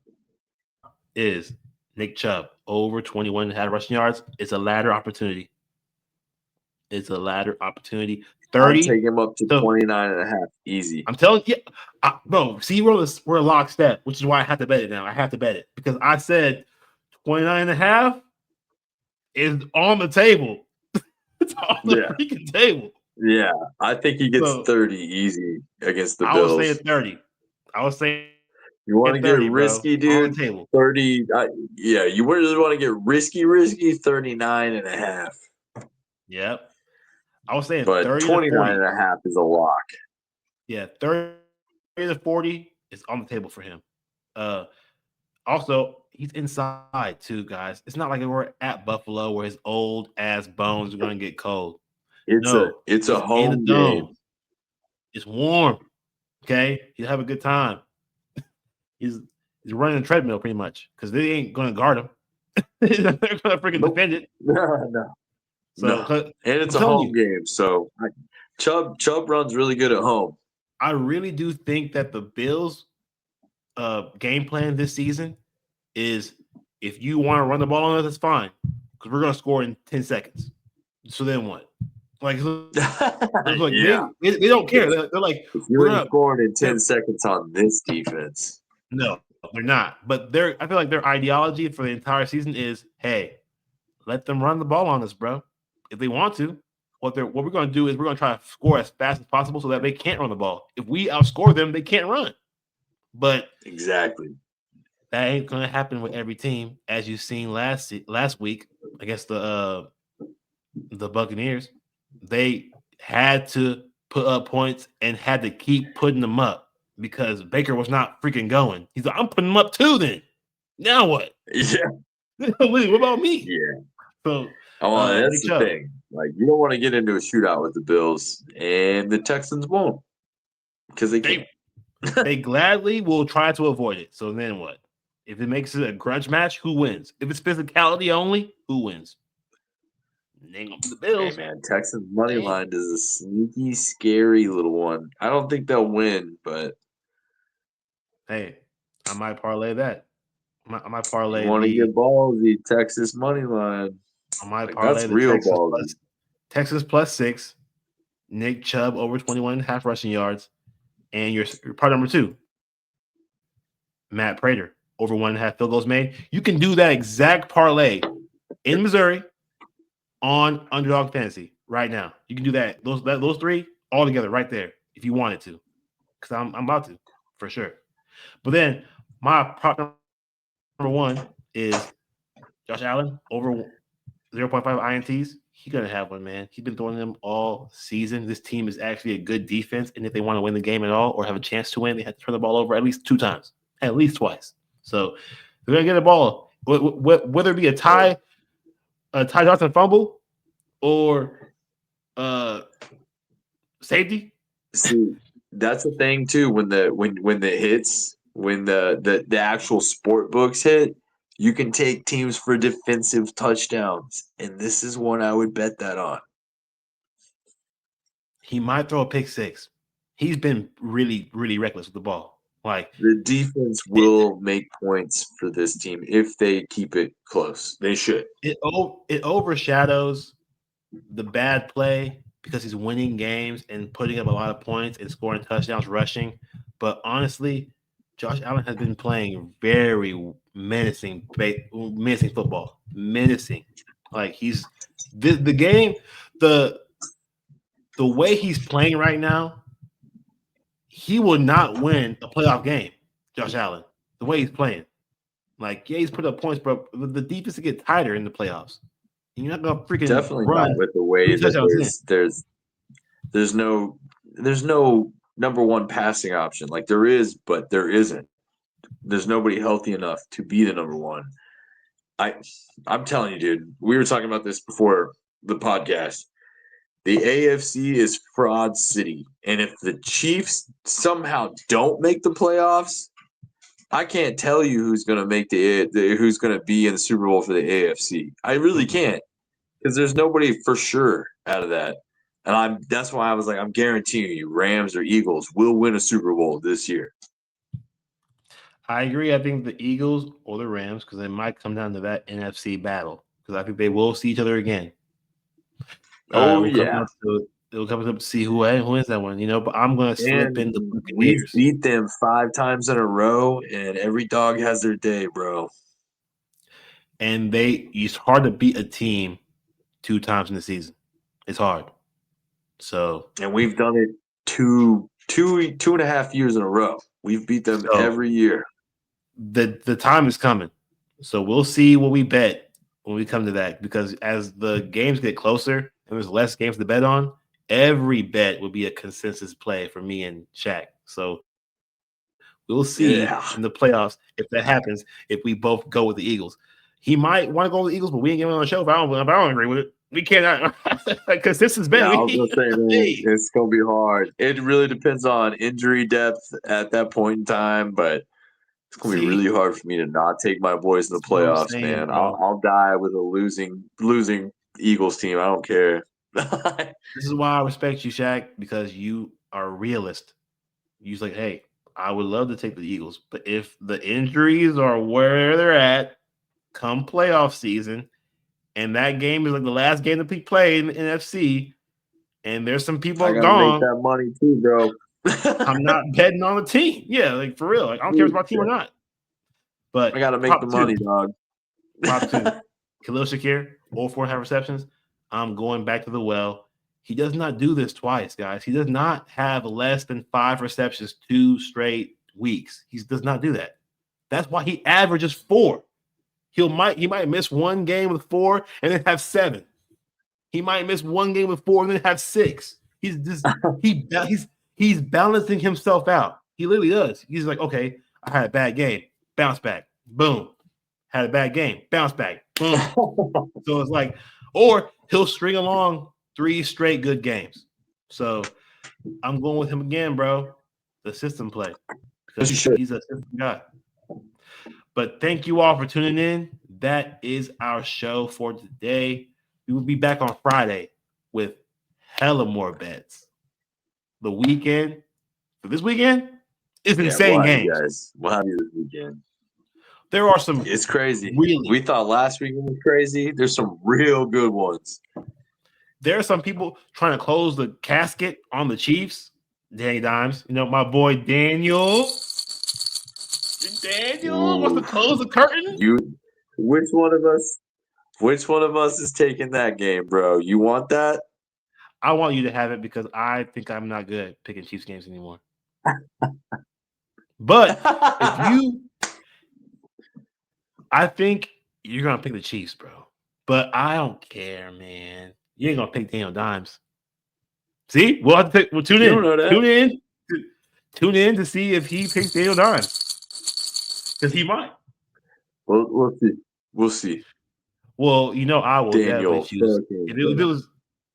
is Nick Chubb over 21 had rushing yards. It's a ladder opportunity. It's a ladder opportunity. 30. I'll take him up to 29.5. Easy. I'm telling you, bro. See, we're lockstep, which is why I have to bet it now. I have to bet it because I said 29.5 is on the table. It's on the freaking table. Yeah, I think he gets 30 easy against the Bills. I was saying 30. I was saying you want to get 30, risky, bro, dude. on the table. 30. Yeah, you really want to get risky. 39.5. Yep. I was saying but 30 29.5 is a lock. Yeah, 30 to 40 is on the table for him. Also, he's inside too, guys. It's not like we're at Buffalo where his old ass bones are going to get cold. It's a home game. It's warm. Okay, he'll have a good time. He's running a treadmill pretty much because they ain't going to guard him. They're going to freaking defend it. No. So, And it's I'm a telling home you, game, so Chubb runs really good at home. I really do think that the Bills' game plan this season is if you want to run the ball on us, that's fine because we're going to score in 10 seconds. So then what? Like Yeah. they don't care. They're like, If you ain't scoring in 10 seconds on this defense. No, they're not. But I feel like their ideology for the entire season is, hey, let them run the ball on us, bro. If they want to, what we're going to do is we're going to try to score as fast as possible so that they can't run the ball. If we outscore them, they can't run. But exactly, that ain't going to happen with every team, as you've seen last week against the Buccaneers. They had to put up points and had to keep putting them up because Baker was not freaking going. He's like, I'm putting them up too. Then now what? Yeah. What about me? Yeah. So that's the thing. Like, you don't want to get into a shootout with the Bills, and the Texans won't because they can't. They gladly will try to avoid it. So then what? If it makes it a grudge match, who wins? If it's physicality only, who wins? The Bills. Hey man, Texans money line is a sneaky, scary little one. I don't think they'll win, but hey, I might parlay that. I might parlay you want to get ballsy, Texas money line. I might parlay that's the real ballsy. Texas +6, Nick Chubb over 21.5 rushing yards, and your part number 2, Matt Prater over 1.5 field goals made. You can do that exact parlay in Missouri on Underdog Fantasy right now. You can do that. Those 3 all together right there if you wanted to, because I'm about to for sure. But then my prop number 1 is Josh Allen over 0.5 INTs. He's gonna have one, man. He's been throwing them all season. This team is actually a good defense, and if they want to win the game at all or have a chance to win, they have to turn the ball over at least 2 times, at least twice. So they're gonna get a ball, whether it be a Ty Johnson fumble or safety. See, that's the thing too. When the hits, when the actual sport books hit, you can take teams for defensive touchdowns, and this is one I would bet that on. He might throw a pick 6. He's been really, really reckless with the ball. Like, the defense will make points for this team if they keep it close. They should. It overshadows the bad play because he's winning games and putting up a lot of points and scoring touchdowns, rushing. But honestly, Josh Allen has been playing very menacing football. Menacing. Like, he's the game, the way he's playing right now, he will not win a playoff game, Josh Allen, the way he's playing. Like, yeah, he's put up points, but the defense will get tighter in the playoffs. You're not gonna freaking definitely run not with the way that there's no number one passing option. Like, there is, but there isn't. There's nobody healthy enough to be the number one. I'm telling you, dude. We were talking about this before the podcast. The AFC is fraud city, and if the Chiefs somehow don't make the playoffs, I can't tell you who's going to make who's going to be in the Super Bowl for the AFC. I really can't, because there's nobody for sure out of that. And that's why I was like, I'm guaranteeing you, Rams or Eagles will win a Super Bowl this year. I agree. I think the Eagles or the Rams, because it might come down to that NFC battle, because I think they will see each other again. It'll come up to see who wins that one, But I'm going to slip in the Buccaneers. We beat them 5 times in a row, and every dog has their day, bro. And it's hard to beat a team 2 times in the season. It's hard. So, and we've done it two and a half years in a row. We've beat them every year. The time is coming. So we'll see what we bet when we come to that, because as the games get closer and there's less games to bet on, every bet will be a consensus play for me and Shaq. So we'll see in the playoffs if that happens, if we both go with the Eagles. He might want to go with the Eagles, but we ain't getting on the show if I don't agree with it. We cannot, because this is bad. I was gonna say, man, it's gonna be hard. It really depends on injury depth at that point in time, but It's gonna be See, really hard for me to not take my boys in the that's what I'm playoffs, saying, man. bro. I'll die with a losing Eagles team. I don't care. This is why I respect you, Shaq, because you are a realist. You're like, hey, I would love to take the Eagles, but if the injuries are where they're at, come playoff season, and that game is like the last game to be played in the NFC, and there's some I people gotta make gone, that money too, bro. I'm not betting on the team. Yeah, like for real. Like I don't care if it's my team or not. I But gotta make the prop two, money, dog. prop two, Khalil Shakir, all 4.5 receptions. I'm going back to the well. He does not do this twice, guys. He does not have less than 5 receptions 2 straight weeks. He does not do that. That's why he averages 4. He might miss one game with 4 and then have 7. He might miss one game with 4 and then have 6. He's just he's balancing himself out. He literally does. He's like, okay, I had a bad game, bounce back, boom. Had a bad game, bounce back, boom. So it's like, or he'll string along 3 straight good games. So I'm going with him again, bro. The system play As you because should. he's a system guy. But thank you all for tuning in. That is our show for today. We will be back on Friday with hella more bets. The weekend for this weekend is Yeah, insane we'll have you games. guys. We'll have you this weekend. There are some It's crazy. really We thought last weekend was crazy. There's some real good ones. there are some people trying to close the casket on the Chiefs. Danny Dimes, you know, my boy Daniel. Daniel wants to Ooh, close the curtain. you. Which one of us? Which one of us is taking that game, bro? You want that? I want you to have it because I think I'm not good at picking Chiefs games anymore. But if you, I think you're gonna pick the Chiefs, bro. But I don't care, man. You ain't gonna pick Daniel Dimes. See, we'll have to pick. We'll tune You don't in. know that. Tune in to see if he picks Daniel Dimes because he might. We'll see. We'll see. Well, you know, I will definitely Daniel choose. fucking.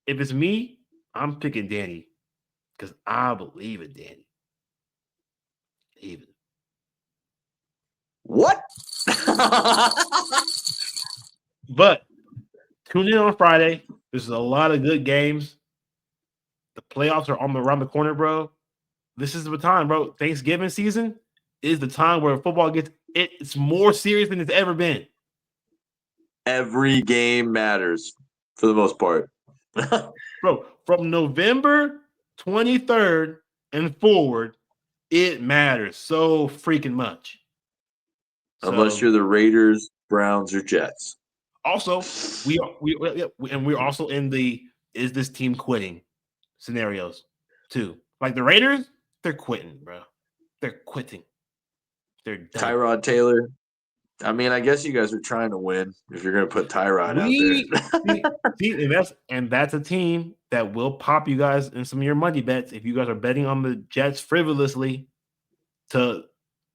If it's me, I'm picking Danny because I believe in Danny. Even. What? But tune in on Friday. There's a lot of good games. The playoffs are around the corner, bro. This is the time, bro. Thanksgiving season is the time where football it's more serious than it's ever been. Every game matters for the most part. Bro, from November 23rd and forward, it matters so freaking much. Unless So you're the Raiders, Browns, or Jets. also, we're also in the is this team quitting scenarios too. Like the Raiders, they're quitting, bro. They're quitting. They're done. Tyrod Taylor. I mean, I guess you guys are trying to win if you're going to put Tyrod out there. We see, and that's a team that will pop you guys in some of your money bets if you guys are betting on the Jets frivolously.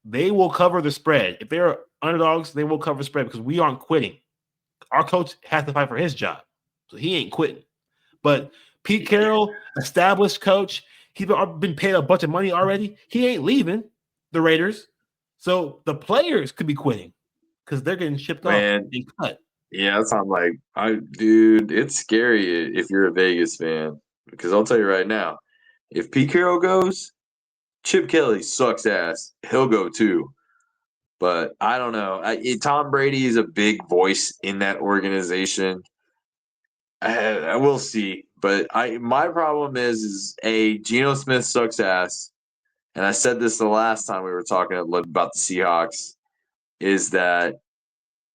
They will cover the spread. If they're underdogs, they will cover the spread because we aren't quitting. Our coach has to fight for his job, so he ain't quitting. But Pete Carroll, established coach, he's been paid a bunch of money already. He ain't leaving the Raiders, so the players could be quitting because they're getting shipped off Man, and cut. yeah, that's I'm like, dude, it's scary if you're a Vegas fan because I'll tell you right now, if Pete Carroll goes, Chip Kelly sucks ass. He'll go too. But I don't know. Tom Brady is a big voice in that organization. I will see. But my problem is Geno Smith sucks ass. And I said this the last time we were talking about the Seahawks. Is that,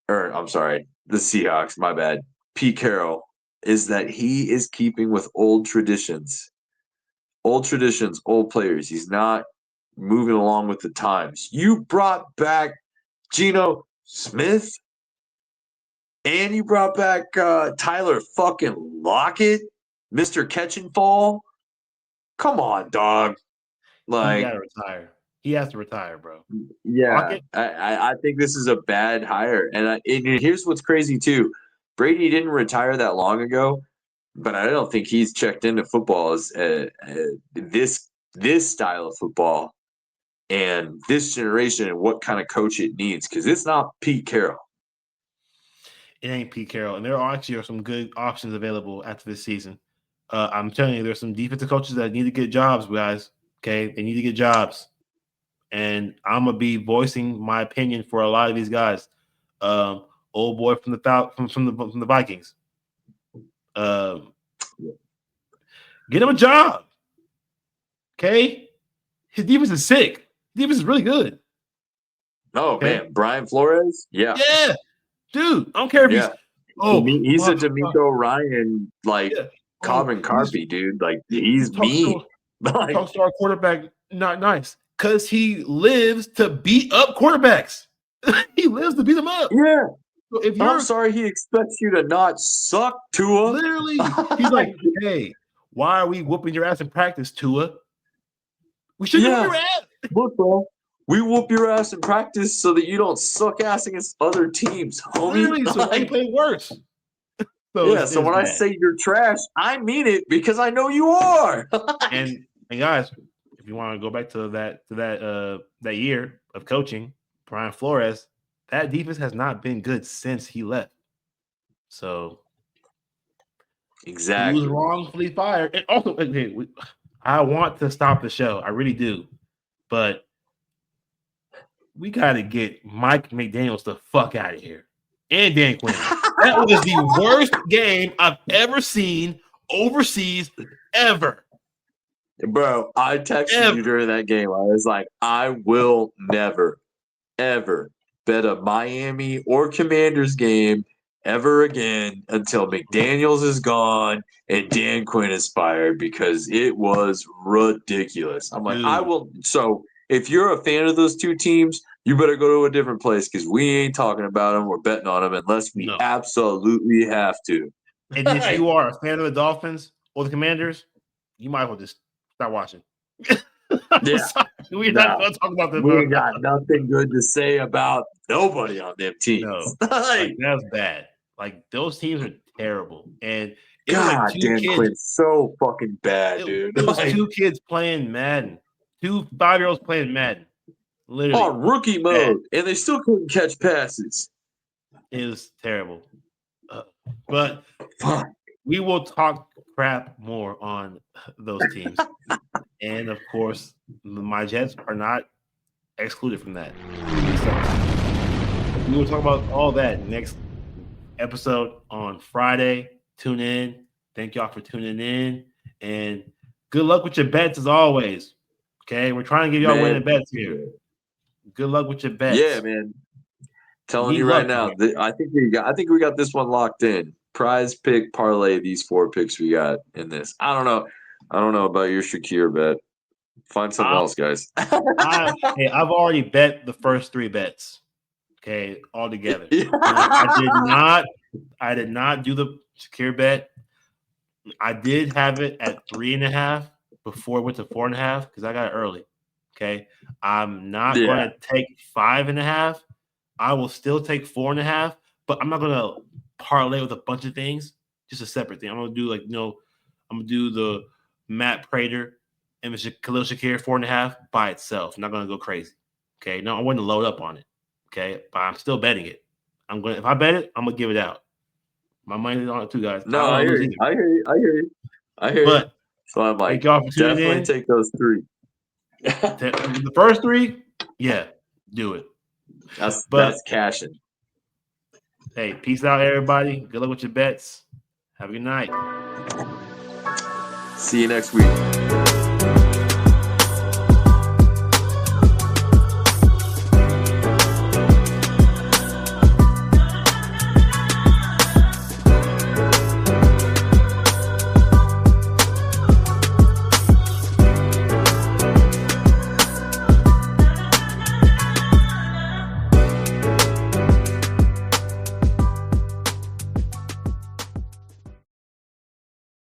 or I'm sorry, the Seahawks. My bad. Pete Carroll is that he is keeping with old traditions, old players. He's not moving along with the times. You brought back Geno Smith and you brought back Tyler fucking Lockett, Mr. Catch and Fall. Come on, dog. He Like, got to retire. He has to retire, bro. yeah, Lockett, I think this is a bad hire. And here's what's crazy, too. Brady didn't retire that long ago, but I don't think he's checked into football as this style of football and this generation and what kind of coach it needs, because it's not Pete Carroll. It ain't Pete Carroll, and there actually are some good options available after this season. I'm telling you, there's some defensive coaches that need to get jobs, guys. Okay, they need to get jobs, and I'm gonna be voicing my opinion for a lot of these guys. Old boy from the Vikings. Get him a job. Okay, his defense is sick. His defense is really good. Oh man, Brian Flores, yeah, dude. I don't care if he's he's a D'Amico Ryan Common Carpy, dude. Like he's mean. Talks to our quarterback not nice because he lives to beat up quarterbacks. He lives to beat them up. Yeah. So if I'm sorry, he expects you to not suck, Tua. Literally, he's like, "Hey, why are we whooping your ass in practice, Tua? We shouldn't whoop your ass." Look, bro, we whoop your ass in practice so that you don't suck ass against other teams, homie. Literally, so they play worse. So when I say you're trash, I mean it because I know you are. and guys, if you want to go back to that year of coaching, Brian Flores, that defense has not been good since he left. So exactly, he was wrongfully fired. And also, I want to stop the show. I really do, but we got to get Mike McDaniels the fuck out of here. And Dan Quinn. That was the worst game I've ever seen overseas ever. Bro, I texted you during that game. I was like, I will never, ever bet a Miami or Commanders game ever again until McDaniels is gone and Dan Quinn is fired because it was ridiculous. I'm like, I will. So if you're a fan of those two teams, you better go to a different place because we ain't talking about them or betting on them unless we absolutely have to. And if you are a fan of the Dolphins or the Commanders, you might as well just stop watching. We're not going to talk about them. We got nothing good to say about nobody on them teams. No, that's bad. Like those teams are terrible. And it God, was like two Dan kids, Quinn's so fucking bad, dude. It was two kids playing Madden, 2 5-year-olds playing Madden. Literally. On rookie mode, and they still couldn't catch passes. It was terrible. But we will talk crap more on those teams. And, of course, my Jets are not excluded from that. So we will talk about all that next episode on Friday. Tune in. Thank y'all for tuning in. And good luck with your bets as always. Okay? We're trying to give y'all winning bets here. Good luck with your bets. Yeah, man. Telling you right now, I think we got this one locked in. Prize pick parlay these 4 picks we got in this. I don't know about your Shakir bet. Find something else, guys. I've already bet the first 3 bets. Okay, all together. I did not do the Shakir bet. I did have it at 3.5 before it went to 4.5 because I got it early. Okay, I'm not going to take 5.5. I will still take 4.5, but I'm not going to parlay with a bunch of things. Just a separate thing. I'm going to do I'm going to do the Matt Prater and the Khalil Shakir 4.5 by itself. I'm not going to go crazy. Okay, no, I wouldn't load up on it. Okay, but I'm still betting it. If I bet it, I'm going to give it out. My money is on it too, guys. No, I hear you. But so I'm like, definitely take those 3. The first 3, yeah, do it. That's cashing. Hey, peace out, everybody. Good luck with your bets. Have a good night. See you next week.